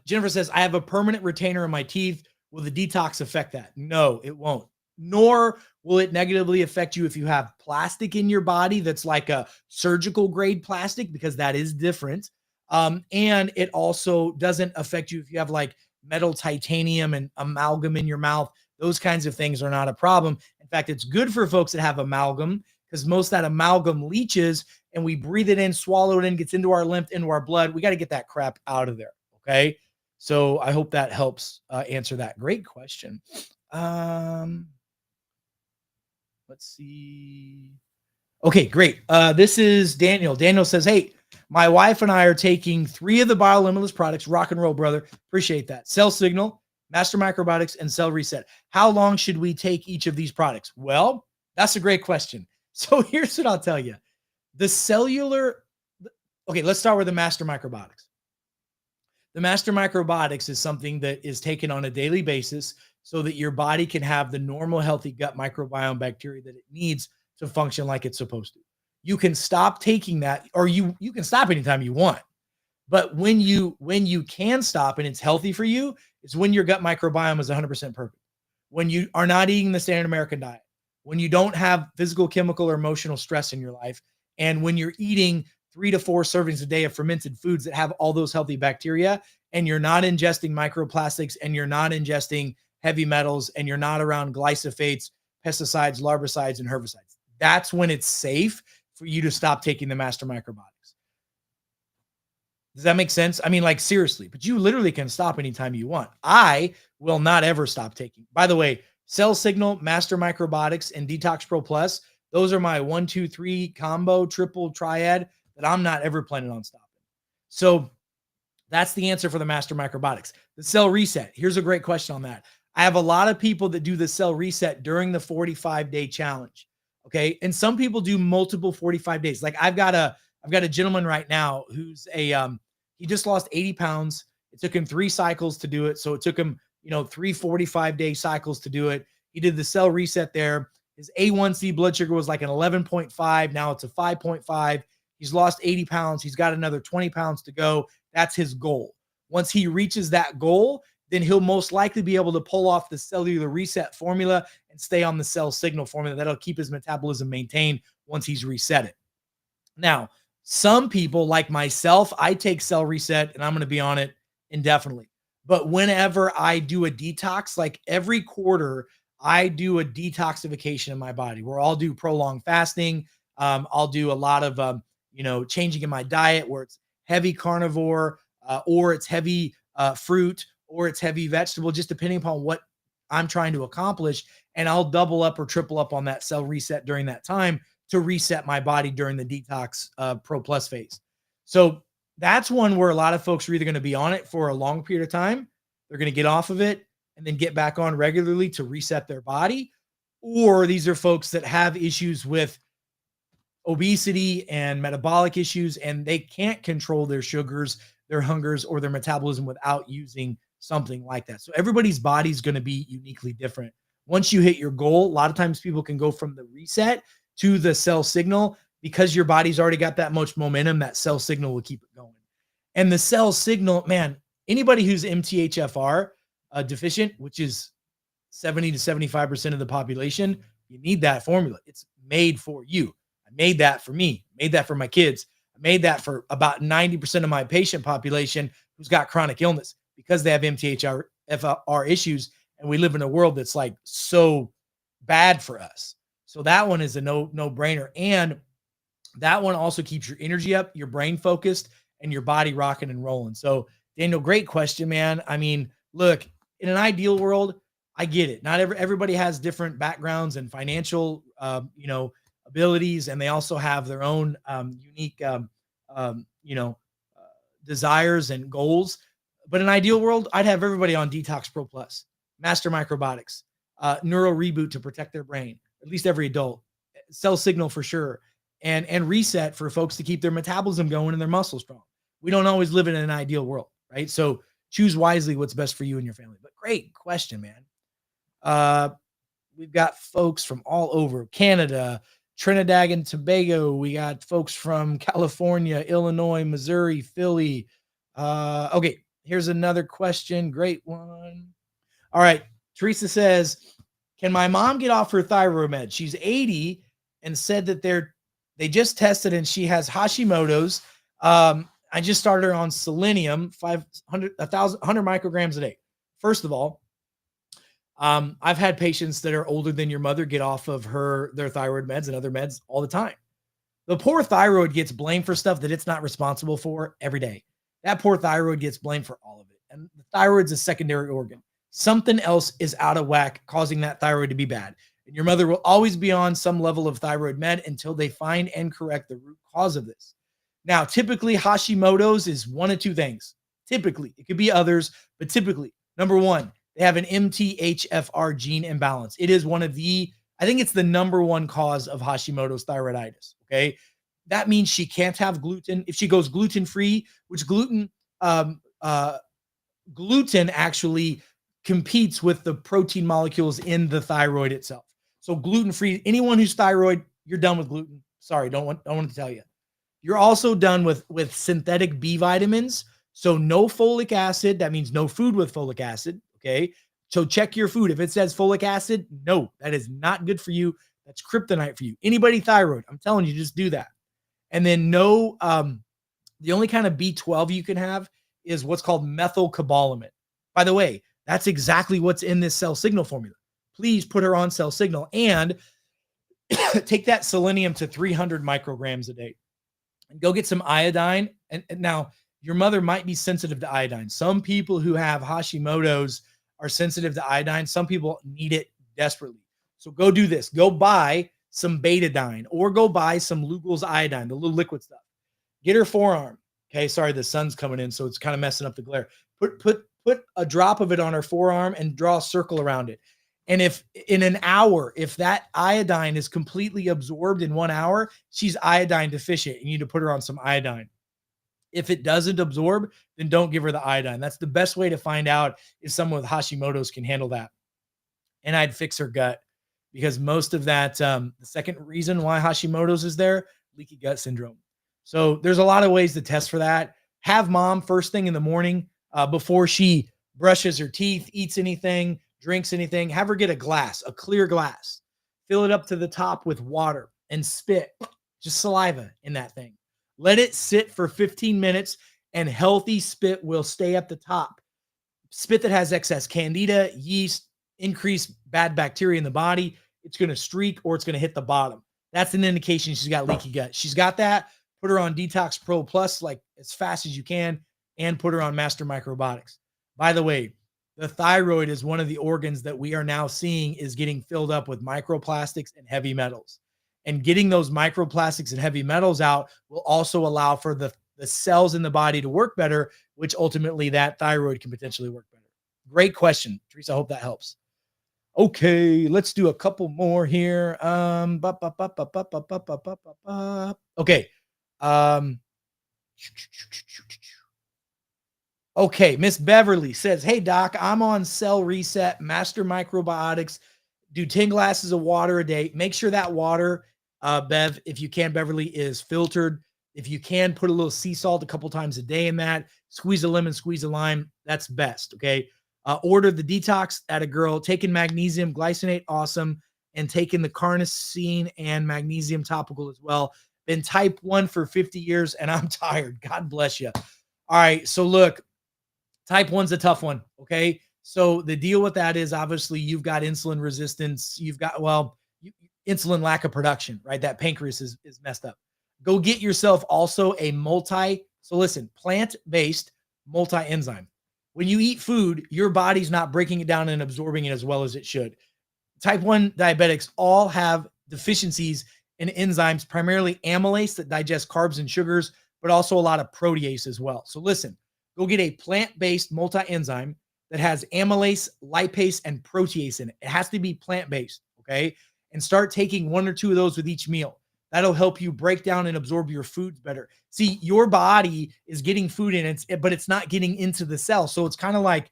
A: Jennifer says, I have a permanent retainer in my teeth. Will the detox affect that? No, it won't. Nor will it negatively affect you if you have plastic in your body that's like a surgical grade plastic, because that is different. And it also doesn't affect you if you have like metal titanium and amalgam in your mouth. Those kinds of things are not a problem. In fact, it's good for folks that have amalgam, because most of that amalgam leaches and we breathe it in, swallow it in, gets into our lymph, into our blood. We got to get that crap out of there. Okay. So I hope that helps answer that. Great question. Let's see. Okay, great. This is Daniel. Daniel says, hey, my wife and I are taking 3 of the BioLimitless products. Rock and roll, brother. Appreciate that. Cell Signal, Master Microbiotics, and Cell Reset. How long should we take each of these products? Well, that's a great question. So here's what I'll tell you. Let's start with the Master Microbiotics. The Master Microbiotics is something that is taken on a daily basis so that your body can have the normal, healthy gut microbiome bacteria that it needs to function like it's supposed to. You can stop taking that, or you can stop anytime you want. But when you can stop and it's healthy for you, is when your gut microbiome is 100% perfect. When you are not eating the standard American diet, when you don't have physical, chemical, or emotional stress in your life, and when you're eating 3 to 4 servings a day of fermented foods that have all those healthy bacteria, and you're not ingesting microplastics, and you're not ingesting heavy metals, and you're not around glyphosates, pesticides, larvicides, and herbicides. That's when it's safe for you to stop taking the Master Microbiotics. Does that make sense? I mean, like, seriously, but you literally can stop anytime you want. I will not ever stop taking. By the way, Cell Signal, Master Microbiotics, and Detox Pro Plus, those are my 1, 2, 3 combo, triple triad that I'm not ever planning on stopping. So that's the answer for the Master Microbiotics. The Cell Reset. Here's a great question on that. I have a lot of people that do the Cell Reset during the 45-day challenge. Okay. And some people do multiple 45 days. Like I've got a gentleman right now who's he just lost 80 pounds. It took him 3 cycles to do it. So it took him, 3 45-day cycles to do it. He did the Cell Reset there. His A1C blood sugar was like an 11.5. Now it's a 5.5. He's lost 80 pounds. He's got another 20 pounds to go. That's his goal. Once he reaches that goal, then he'll most likely be able to pull off the cellular reset formula and stay on the Cell Signal formula. That'll keep his metabolism maintained once he's reset it. Now, some people like myself, I take Cell Reset and I'm going to be on it indefinitely. But whenever I do a detox, like every quarter, I do a detoxification in my body where I'll do prolonged fasting. I'll do a lot of, changing in my diet where it's heavy carnivore, or it's heavy fruit, or it's heavy vegetable, just depending upon what I'm trying to accomplish. And I'll double up or triple up on that cell reset during that time to reset my body during the detox Pro Plus phase. So that's one where a lot of folks are either going to be on it for a long period of time, they're going to get off of it and then get back on regularly to reset their body. Or these are folks that have issues with obesity and metabolic issues, and they can't control their sugars, their hungers, or their metabolism without using something like that. So everybody's body is going to be uniquely different. Once you hit your goal, a lot of times people can go from the reset to the cell signal because your body's already got that much momentum. That cell signal will keep it going. And the cell signal, man, anybody who's MTHFR deficient, which is 70 to 75% of the population, you need that formula. It's made for you. I made that for me, made that for my kids. I made that for about 90% of my patient population who's got chronic illness because they have MTHFR issues. And we live in a world that's like so bad for us. So that one is a no brainer. And that one also keeps your energy up, your brain focused, and your body rocking and rolling. So Daniel, great question, man. I mean, look, in an ideal world, I get it. Not everybody has different backgrounds and financial, abilities, and they also have their own unique, desires and goals. But in an ideal world, I'd have everybody on Detox Pro Plus, Master Microbiotics, Neuro Reboot to protect their brain, at least every adult, Cell Signal for sure, and Reset for folks to keep their metabolism going and their muscles strong. We don't always live in an ideal world, right? So choose wisely what's best for you and your family. But great question, man. We've got folks from all over Canada, Trinidad and Tobago. We got folks from California, Illinois, Missouri, Philly. Okay, here's another question. Great one. All right. Teresa says, can my mom get off her thyroid med? She's 80 and said that they just tested and she has Hashimoto's. I just started her on selenium, 100 micrograms a day. First of all, I've had patients that are older than your mother get off of their thyroid meds and other meds all the time. The poor thyroid gets blamed for stuff that it's not responsible for every day. That poor thyroid gets blamed for all of it. And the thyroid's a secondary organ. Something else is out of whack causing that thyroid to be bad. And your mother will always be on some level of thyroid med until they find and correct the root cause of this. Now, typically Hashimoto's is one of two things. Typically, it could be others, but typically, number one, they have an MTHFR gene imbalance. It is I think it's the number one cause of Hashimoto's thyroiditis. Okay. That means she can't have gluten. If she goes gluten-free, which gluten actually competes with the protein molecules in the thyroid itself. So gluten-free, anyone who's thyroid, you're done with gluten. Sorry, don't want to tell you. You're also done with synthetic B vitamins. So no folic acid. That means no food with folic acid. Okay. So check your food. If it says folic acid, no, that is not good for you. That's kryptonite for you. Anybody thyroid, I'm telling you, just do that. And then the only kind of B12 you can have is what's called methylcobalamin. By the way, that's exactly what's in this Cell Signal formula. Please put her on Cell Signal and take that selenium to 300 micrograms a day and go get some iodine. And now your mother might be sensitive to iodine. Some people who have Hashimoto's are sensitive to iodine. Some people need it desperately. So go do this. Go buy some betadine or go buy some Lugol's iodine, the little liquid stuff. Get her forearm. Okay, sorry, the sun's coming in, so it's kind of messing up the glare. Put a drop of it on her forearm and draw a circle around it. And if in an hour, if that iodine is completely absorbed in 1 hour, she's iodine deficient. You need to put her on some iodine. If it doesn't absorb, then don't give her the iodine. That's the best way to find out if someone with Hashimoto's can handle that. And I'd fix her gut because most of that, the second reason why Hashimoto's is there, leaky gut syndrome. So there's a lot of ways to test for that. Have mom first thing in the morning before she brushes her teeth, eats anything, drinks anything, have her get a clear glass, fill it up to the top with water and spit, just saliva in that thing. Let it sit for 15 minutes and healthy spit will stay at the top. Spit that has excess candida, yeast, increase bad bacteria in the body, it's going to streak or it's going to hit the bottom. That's an indication she's got leaky gut. She's got that. Put her on Detox Pro Plus like as fast as you can and put her on Master Microbiotics. By the way, the thyroid is one of the organs that we are now seeing is getting filled up with microplastics and heavy metals. And getting those microplastics and heavy metals out will also allow for the cells in the body to work better, which ultimately that thyroid can potentially work better. Great question, Teresa. I hope that helps. Okay, let's do a couple more here. Okay. Okay, Miss Beverly says, hey, Doc, I'm on Cell Reset, Master Microbiotics, do 10 glasses of water a day. Make sure that water, Bev, if you can, Beverly, is filtered. If you can, put a little sea salt a couple times a day in that. Squeeze a lemon, squeeze a lime. That's best, okay? Order the detox at a girl, taking magnesium glycinate, awesome, and taking the carnosine and magnesium topical as well. Been type 1 for 50 years, and I'm tired. God bless you. All right, so look, type 1's a tough one, okay? So the deal with that is obviously you've got insulin resistance. You've got, insulin lack of production, right? That pancreas is messed up. Go get yourself also a plant-based multi-enzyme. When you eat food, your body's not breaking it down and absorbing it as well as it should. Type 1 diabetics all have deficiencies in enzymes, primarily amylase that digest carbs and sugars, but also a lot of protease as well. So listen, go get a plant-based multi-enzyme that has amylase, lipase, and protease in it. It has to be plant-based, okay? And start taking 1 or 2 of those with each meal. That'll help you break down and absorb your foods better. See, your body is getting food in it, but it's not getting into the cell. So it's kind of like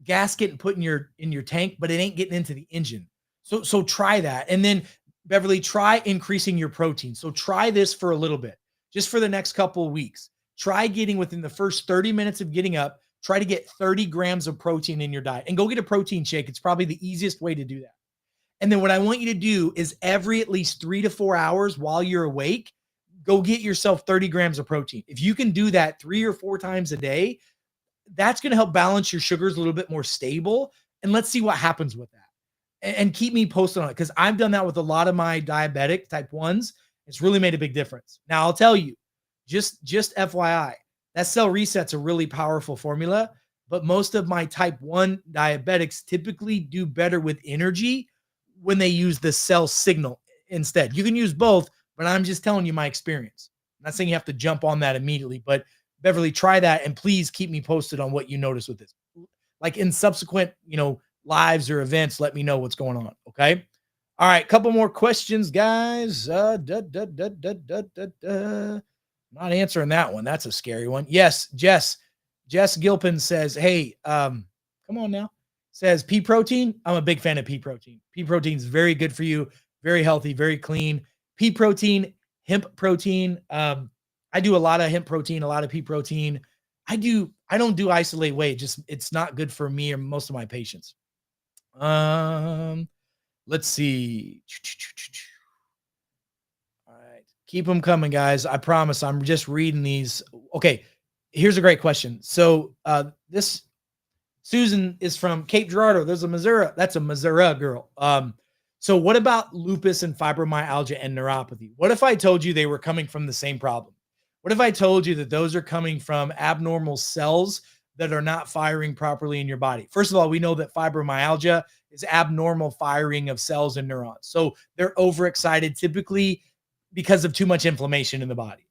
A: gas getting put in your tank, but it ain't getting into the engine. So try that. And then Beverly, try increasing your protein. So try this for a little bit, just for the next couple of weeks. Try getting within the first 30 minutes of getting up, try to get 30 grams of protein in your diet and go get a protein shake. It's probably the easiest way to do that. And then what I want you to do is every at least 3 to 4 hours while you're awake, go get yourself 30 grams of protein. If you can do that 3 or 4 times a day, that's going to help balance your sugars a little bit more stable. And let's see what happens with that. And keep me posted on it because I've done that with a lot of my diabetic type 1s. It's really made a big difference. Now, I'll tell you, just FYI, that Cell Reset's a really powerful formula, but most of my type 1 diabetics typically do better with energy when they use the cell signal instead. You can use both, but I'm just telling you my experience. I'm not saying you have to jump on that immediately, but Beverly, try that and please keep me posted on what you notice with this. Like in subsequent, lives or events, let me know what's going on. Okay. All right. Couple more questions, guys. Not answering that one. That's a scary one. Yes. Jess Gilpin says, hey, come on now. Says pea protein. I'm a big fan of pea protein. Pea protein is very good for you. Very healthy, very clean. Pea protein, hemp protein. I do a lot of hemp protein, a lot of pea protein. I don't do isolate whey. Just it's not good for me or most of my patients. Let's see. All right. Keep them coming, guys. I promise I'm just reading these. Okay. Here's a great question. So this Susan is from Cape Girardeau. There's a Missouri. That's a Missouri girl. So what about lupus and fibromyalgia and neuropathy? What if I told you they were coming from the same problem? What if I told you that those are coming from abnormal cells that are not firing properly in your body? First of all, we know that fibromyalgia is abnormal firing of cells and neurons. So they're overexcited typically because of too much inflammation in the body.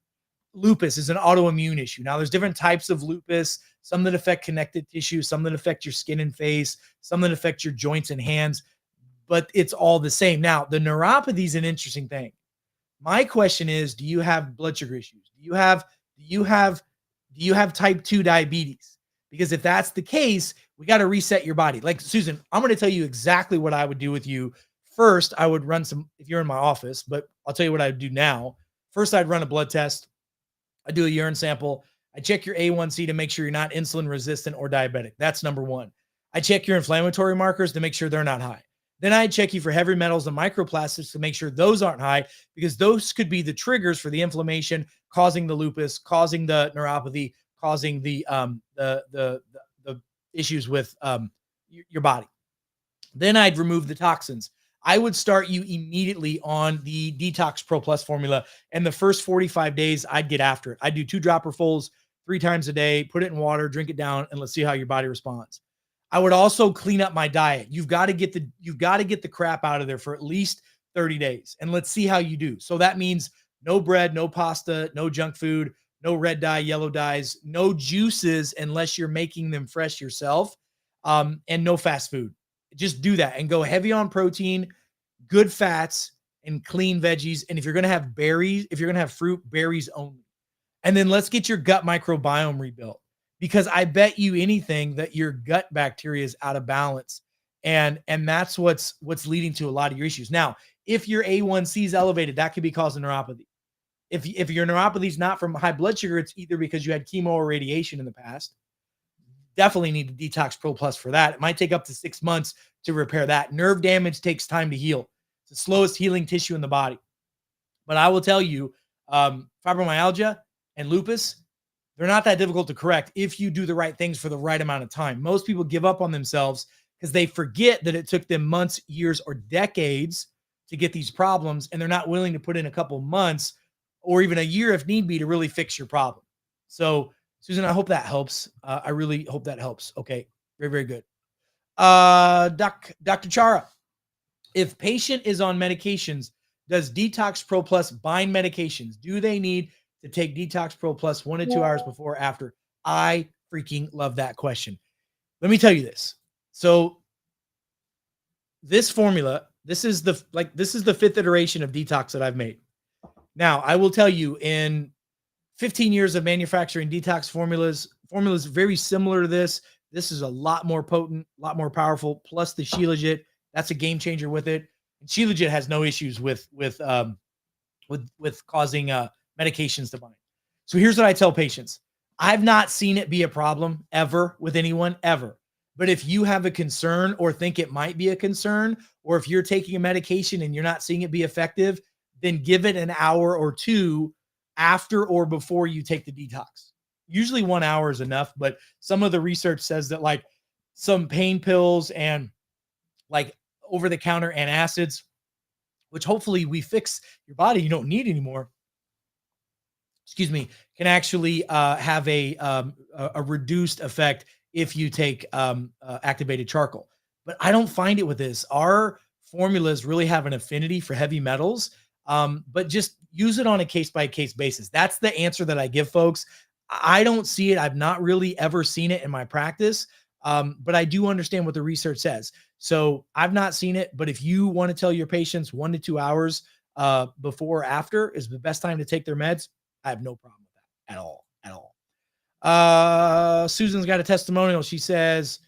A: Lupus is an autoimmune issue. Now, there's different types of lupus, some that affect connective tissue, some that affect your skin and face, some that affect your joints and hands, but it's all the same. Now, the neuropathy is an interesting thing. My question is, do you have blood sugar issues? Do you have type 2 diabetes? Because if that's the case, we got to reset your body. Like Susan, I'm going to tell you exactly what I would do with you. First, I would run some, if you're in my office, but I'll tell you what I would do now. First, I'd run a blood test. I do a urine sample. I check your A1C to make sure you're not insulin resistant or diabetic. That's number one. I check your inflammatory markers to make sure they're not high. Then I check you for heavy metals and microplastics to make sure those aren't high, because those could be the triggers for the inflammation, causing the lupus, causing the neuropathy, causing the issues with your body. Then I'd remove the toxins. I would start you immediately on the Detox Pro Plus formula. And the first 45 days, I'd get after it. I'd do 2 dropper fulls 3 times a day, put it in water, drink it down, and let's see how your body responds. I would also clean up my diet. You've got to get the crap out of there for at least 30 days. And let's see how you do. So that means no bread, no pasta, no junk food, no red dye, yellow dyes, no juices unless you're making them fresh yourself, and no fast food. Just do that and go heavy on protein, good fats, and clean veggies. And if you're going to have berries, if you're going to have fruit, berries only. And then let's get your gut microbiome rebuilt, because I bet you anything that your gut bacteria is out of balance. And that's what's leading to a lot of your issues. Now, if your A1C is elevated, that could be causing neuropathy. If your neuropathy is not from high blood sugar, it's either because you had chemo or radiation in the past. Definitely need to Detox Pro Plus for that. It might take up to 6 months to repair that. Nerve damage takes time to heal. It's the slowest healing tissue in the body. But I will tell you, fibromyalgia and lupus, they're not that difficult to correct if you do the right things for the right amount of time. Most people give up on themselves because they forget that it took them months, years, or decades to get these problems, and they're not willing to put in a couple months or even a year if need be to really fix your problem. So, Susan, I hope that helps. I really hope that helps. Okay. Very, very good. Dr. Chara, if patient is on medications, does Detox Pro Plus bind medications? Do they need to take Detox Pro Plus 1 to 2 hours before or after? I freaking love that question. Let me tell you this. So this formula, this is the 5th iteration of detox that I've made. Now, I will tell you, in 15 years of manufacturing detox formulas very similar to this. This is a lot more potent, a lot more powerful. Plus the Shilajit, that's a game changer with it. And Shilajit has no issues with causing medications to bind. So here's what I tell patients. I've not seen it be a problem ever with anyone ever. But if you have a concern or think it might be a concern, or if you're taking a medication and you're not seeing it be effective, then give it an hour or two after or before you take the detox. Usually 1 hour is enough, but some of the research says that like some pain pills and like over-the-counter antacids, which hopefully we fix your body, you don't need anymore, can actually have a reduced effect if you take activated charcoal. But I don't find it with this. Our formulas really have an affinity for heavy metals, but just use it on a case-by-case basis. That's the answer that I give folks. I don't see it. I've not really ever seen it in my practice, but I do understand what the research says. So I've not seen it, but if you want to tell your patients 1 to 2 hours before or after is the best time to take their meds, I have no problem with that at all. Susan's got a testimonial. She says,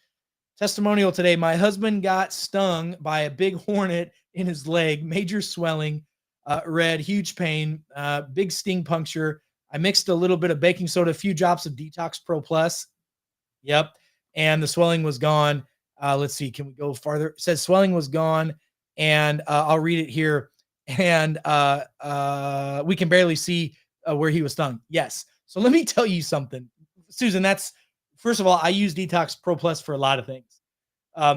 A: testimonial today. My husband got stung by a big hornet in his leg, major swelling, red, huge pain, big sting puncture. I mixed a little bit of baking soda, a few drops of Detox Pro Plus. Yep. And the swelling was gone. Let's see. Can we go farther? It says swelling was gone. And I'll read it here. And we can barely see where he was stung. Yes. So let me tell you something, Susan. First of all, I use Detox Pro Plus for a lot of things.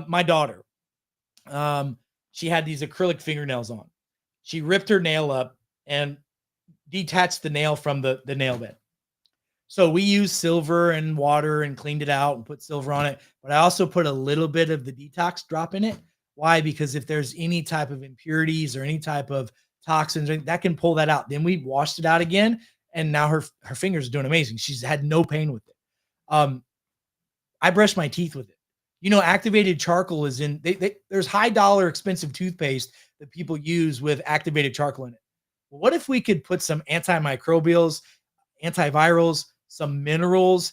A: My daughter, she had these acrylic fingernails on. She ripped her nail up and detached the nail from the nail bed. So we used silver and water and cleaned it out and put silver on it. But I also put a little bit of the detox drop in it. Why? Because if there's any type of impurities or any type of toxins, that can pull that out. Then we washed it out again. And now her fingers are doing amazing. She's had no pain with it. I brush my teeth with it. You know, activated charcoal is in, there's high dollar expensive toothpaste that people use with activated charcoal in it. Well, what if we could put some antimicrobials, antivirals, some minerals,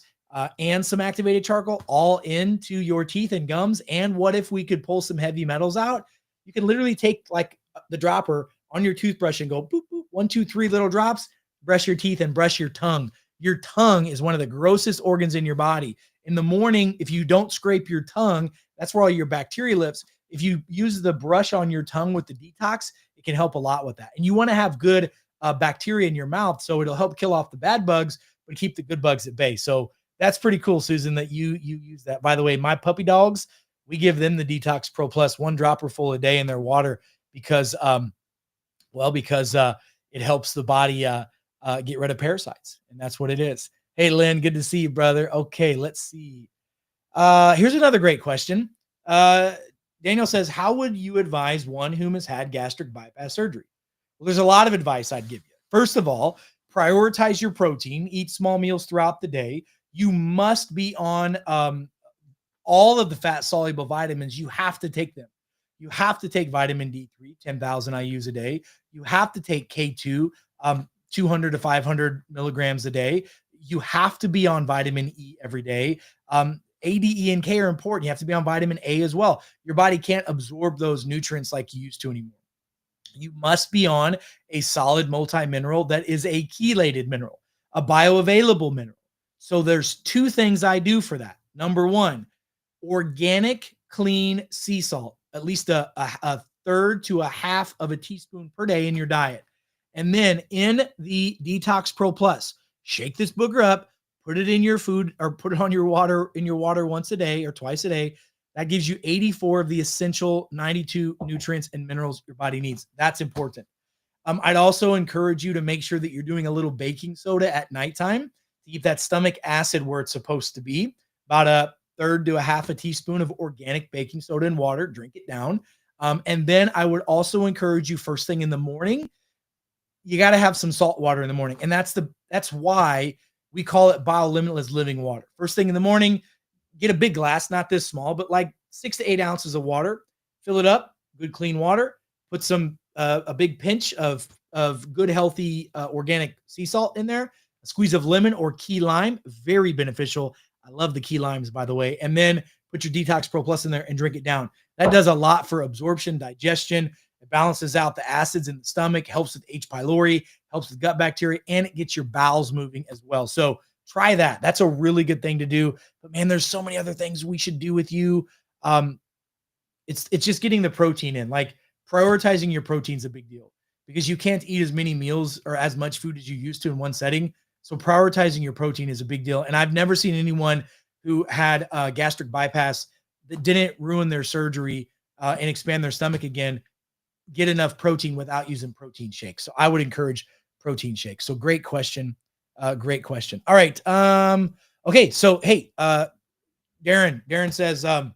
A: and some activated charcoal all into your teeth and gums? And what if we could pull some heavy metals out? You can literally take like the dropper on your toothbrush and go boop, boop, 1, 2, 3 little drops, brush your teeth and brush your tongue. Your tongue is one of the grossest organs in your body. In the morning, if you don't scrape your tongue, that's where all your bacteria lives. If you use the brush on your tongue with the detox, it can help a lot with that. And you want to have good bacteria in your mouth, so it'll help kill off the bad bugs, but keep the good bugs at bay. So that's pretty cool, Susan, that you use that. By the way, my puppy dogs, we give them the Detox Pro Plus, 1 dropper full a day in their water because it helps the body get rid of parasites, and that's what it is. Hey, Lynn, good to see you, brother. Okay, let's see. Here's another great question. Daniel says, how would you advise one who has had gastric bypass surgery? Well, there's a lot of advice I'd give you. First of all, prioritize your protein, eat small meals throughout the day. You must be on all of the fat soluble vitamins. You have to take them. You have to take vitamin D3, 10,000 IUs a day. You have to take K2, 200 to 500 milligrams a day. You have to be on vitamin E every day. A, D, E, and K are important. You have to be on vitamin A as well. Your body can't absorb those nutrients like you used to anymore. You must be on a solid multi-mineral that is a chelated mineral, a bioavailable mineral. So there's 2 things I do for that. Number 1, organic, clean sea salt, at least a third to a half of a teaspoon per day in your diet. And then in the Detox Pro Plus, shake this booger up, put it in your food or put it on your water, once a day or twice a day. That gives you 84 of the essential 92 nutrients and minerals your body needs. That's important. I'd also encourage you to make sure that you're doing a little baking soda at nighttime to keep that stomach acid where it's supposed to be. About a third to a half a teaspoon of organic baking soda in water. Drink it down. And then I would also encourage you first thing in the morning, you got to have some salt water in the morning. And that's why we call it BioLimitless living water. First thing in the morning, get a big glass, not this small, but like 6 to 8 ounces of water, fill it up, good clean water, put some, a big pinch of good, healthy, organic sea salt in there, a squeeze of lemon or key lime, very beneficial. I love the key limes, by the way. And then put your Detox Pro Plus in there and drink it down. That does a lot for absorption, digestion. It balances out the acids in the stomach, helps with H. pylori, helps with gut bacteria, and it gets your bowels moving as well. So try that. That's a really good thing to do. But man, there's so many other things we should do with you. It's just getting the protein in. Like prioritizing your protein is a big deal because you can't eat as many meals or as much food as you used to in one setting. So prioritizing your protein is a big deal. And I've never seen anyone who had gastric bypass that didn't ruin their surgery and expand their stomach again, get enough protein without using protein shakes. So I would encourage protein shakes. So great question. Great question. All right. Okay. So, hey, Darren says, I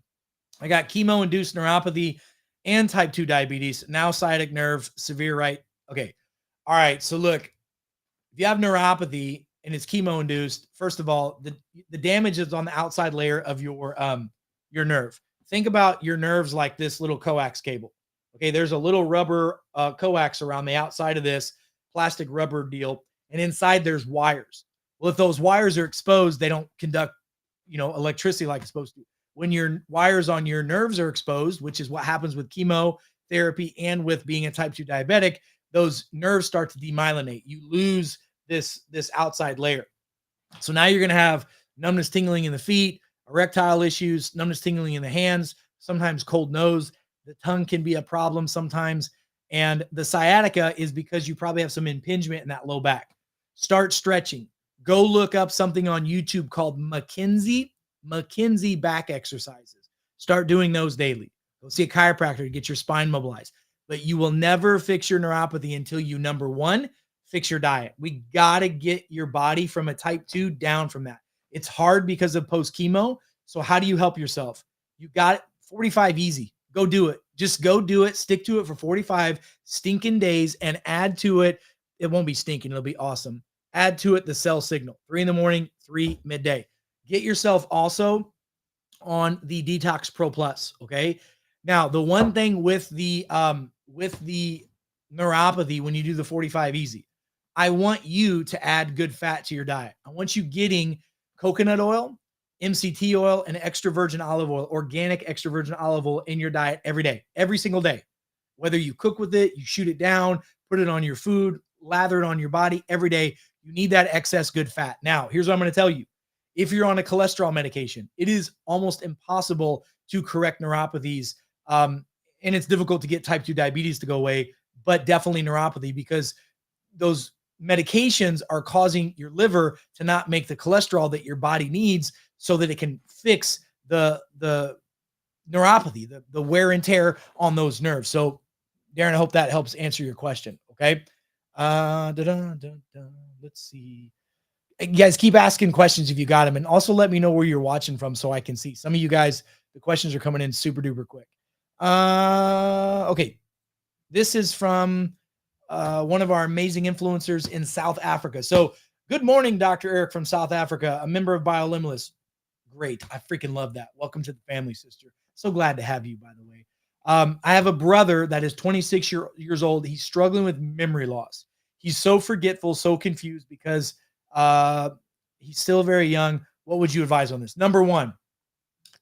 A: got chemo-induced neuropathy and type 2 diabetes, now sciatic nerve, severe right. Okay. All right. So look, if you have neuropathy and it's chemo-induced, first of all, the damage is on the outside layer of your nerve. Think about your nerves like this little coax cable. Okay, there's a little rubber coax around the outside of this plastic rubber deal, and inside there's wires. Well, if those wires are exposed, they don't conduct, electricity like it's supposed to. When your wires on your nerves are exposed, which is what happens with chemotherapy and with being a type 2 diabetic, those nerves start to demyelinate. You lose this outside layer. So now you're going to have numbness, tingling in the feet, erectile issues, numbness, tingling in the hands, sometimes cold nose. The tongue can be a problem sometimes. And the sciatica is because you probably have some impingement in that low back. Start stretching. Go look up something on YouTube called McKenzie back exercises. Start doing those daily. Go see a chiropractor to get your spine mobilized. But you will never fix your neuropathy until you, number 1, fix your diet. We got to get your body from a type 2 down from that. It's hard because of post-chemo. So how do you help yourself? You got it. 45 easy. Go do it. Just go do it. Stick to it for 45 stinking days and add to it. It won't be stinking. It'll be awesome. Add to it the cell signal. 3 in the morning, 3 midday. Get yourself also on the Detox Pro Plus. Okay. Now, the one thing with the neuropathy, when you do the 45 easy, I want you to add good fat to your diet. I want you getting coconut oil, MCT oil, and extra virgin olive oil, organic extra virgin olive oil in your diet every day, every single day. Whether you cook with it, you shoot it down, put it on your food, lather it on your body every day. You need that excess good fat. Now, here's what I'm going to tell you. If you're on a cholesterol medication, it is almost impossible to correct neuropathies. And it's difficult to get type 2 diabetes to go away, but definitely neuropathy because those medications are causing your liver to not make the cholesterol that your body needs so that it can fix the neuropathy, the wear and tear on those nerves. So, Darren, I hope that helps answer your question. Okay. Let's see. You guys keep asking questions if you got them, and also let me know where you're watching from so I can see. Some of you guys, the questions are coming in super duper quick. Okay. This is from one of our amazing influencers in South Africa. So, good morning, Dr. Eric from South Africa, a member of BioLimitless. Great. I freaking love that. Welcome to the family, sister. So glad to have you, by the way. I have a brother that is 26 years old. He's struggling with memory loss. He's so forgetful, so confused because he's still very young. What would you advise on this? Number one,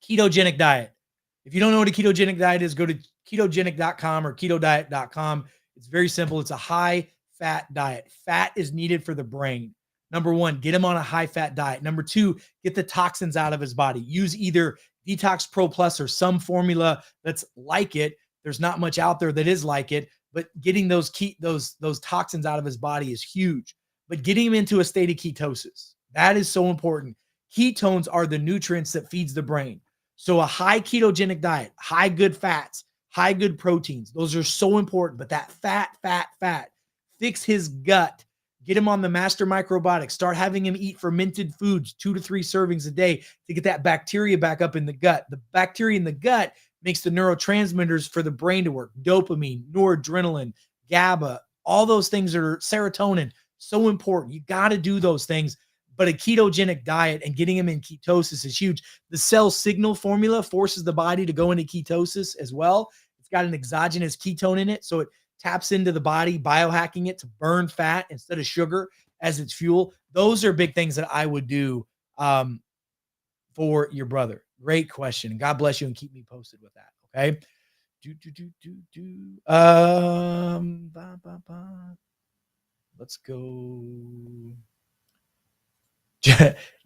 A: ketogenic diet. If you don't know what a ketogenic diet is, go to ketogenic.com or ketodiet.com. It's very simple. It's a high fat diet. Fat is needed for the brain. Number one, get him on a high fat diet. Number two, get the toxins out of his body. Use either Detox Pro Plus or some formula that's like it. There's not much out there that is like it, but getting those toxins out of his body is huge. But getting him into a state of ketosis, that is so important. Ketones are the nutrients that feeds the brain. So a high ketogenic diet, high good fats, high good proteins, those are so important. But that fat, fix his gut. Get him on the master microbiotics. Start having him eat fermented foods, 2 to 3 servings a day to get that bacteria back up in the gut. The bacteria in the gut makes the neurotransmitters for the brain to work. Dopamine, noradrenaline, GABA, all those things are serotonin. So important. You got to do those things. But a ketogenic diet and getting him in ketosis is huge. The cell signal formula forces the body to go into ketosis as well. It's got an exogenous ketone in it. So it taps into the body, biohacking it to burn fat instead of sugar as its fuel. Those are big things that I would do for your brother. Great question. God bless you and keep me posted with that. Okay. Let's go.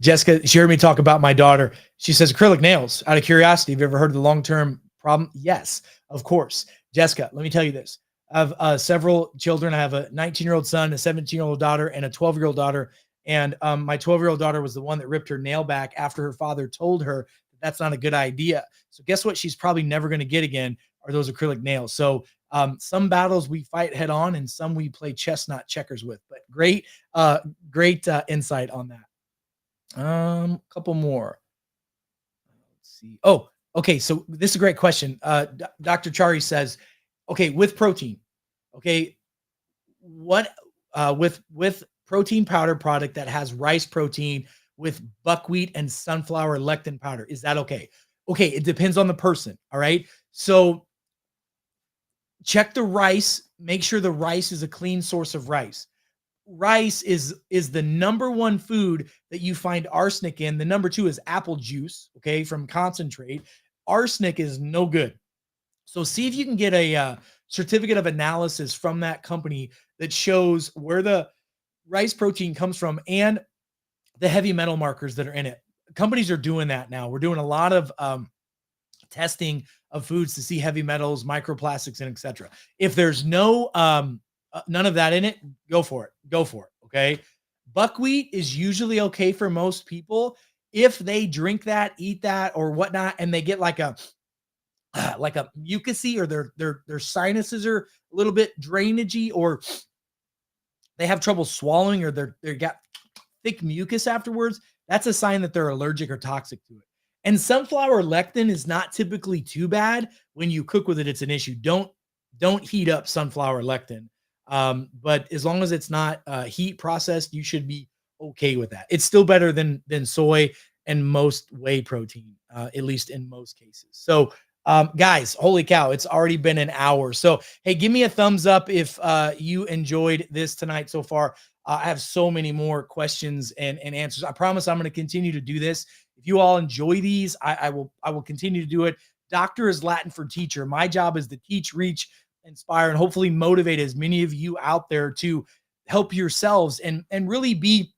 A: Jessica, she heard me talk about my daughter. She says acrylic nails. Out of curiosity, have you ever heard of the long-term problem? Yes, of course. Jessica, let me tell you this. I have several children. I have a 19-year-old son, a 17-year-old daughter, and a 12-year-old daughter. And my 12-year-old daughter was the one that ripped her nail back after her father told her that that's not a good idea. So guess what? She's probably never going to get again are those acrylic nails. So some battles we fight head on and some we play chestnut checkers with. But great insight on that. Couple more. Let's see. Oh, okay. So this is a great question. Dr. Chari says, okay, with protein, okay, what with protein powder product that has rice protein with buckwheat and sunflower lectin powder, is that okay? Okay, it depends on the person. All right. So check the rice, make sure the rice is a clean source of rice. Rice is the number one food that you find arsenic in. The number two is apple juice, okay, from concentrate. Arsenic is no good. So see if you can get a certificate of analysis from that company that shows where the rice protein comes from and the heavy metal markers that are in it. Companies are doing that now. We're doing a lot of testing of foods to see heavy metals, microplastics, and etc. If there's no none of that in it, go for it. Go for it. Okay. Buckwheat is usually okay for most people if they drink that, eat that, or whatnot, and they get like a mucusy, or their sinuses are a little bit drainagey, or they have trouble swallowing, or they got thick mucus afterwards. That's a sign that they're allergic or toxic to it. And sunflower lectin is not typically too bad. When you cook with it, it's an issue. Don't heat up sunflower lectin. But as long as it's not heat processed, you should be okay with that. It's still better than soy and most whey protein, at least in most cases. So guys, holy cow, it's already been an hour. So hey, give me a thumbs up if you enjoyed this tonight so far. I have so many more questions and answers. I promise I'm going to continue to do this. If you all enjoy these, I will continue to do it. Doctor is Latin for teacher. My job is to teach, reach, inspire, and hopefully motivate as many of you out there to help yourselves and really be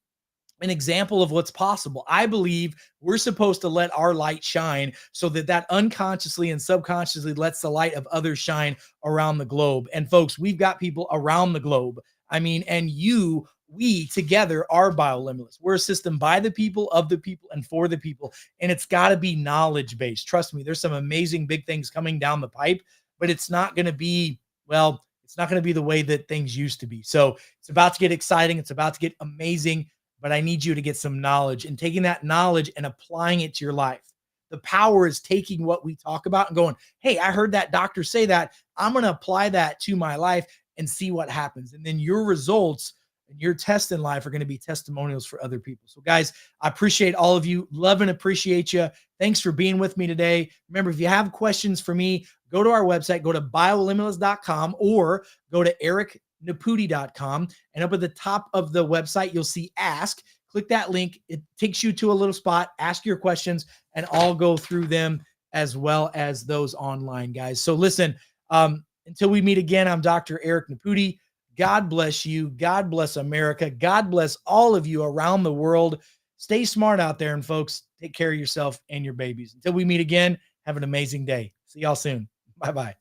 A: an example of what's possible. I believe we're supposed to let our light shine so that unconsciously and subconsciously lets the light of others shine around the globe. And folks, we've got people around the globe. I mean, and you we together are BioLimitless. We're a system by the people, of the people, and for the people. And it's got to be knowledge based. Trust me, there's some amazing big things coming down the pipe, but it's not going to be, well, it's not going to be the way that things used to be. So it's about to get exciting. It's about to get amazing, but I need you to get some knowledge and taking that knowledge and applying it to your life. The power is taking what we talk about and going, hey, I heard that doctor say that. I'm going to apply that to my life and see what happens. And then your results and your test in life are going to be testimonials for other people. So, guys, I appreciate all of you. Love and appreciate you. Thanks for being with me today. Remember, if you have questions for me, go to our website, go to biolimitless.com or go to ericnaputi.com. And up at the top of the website, you'll see Ask. Click that link. It takes you to a little spot. Ask your questions, and I'll go through them as well as those online, guys. So listen, until we meet again, I'm Dr. Eric Naputi. God bless you. God bless America. God bless all of you around the world. Stay smart out there, and folks, take care of yourself and your babies. Until we meet again, have an amazing day. See y'all soon. Bye-bye.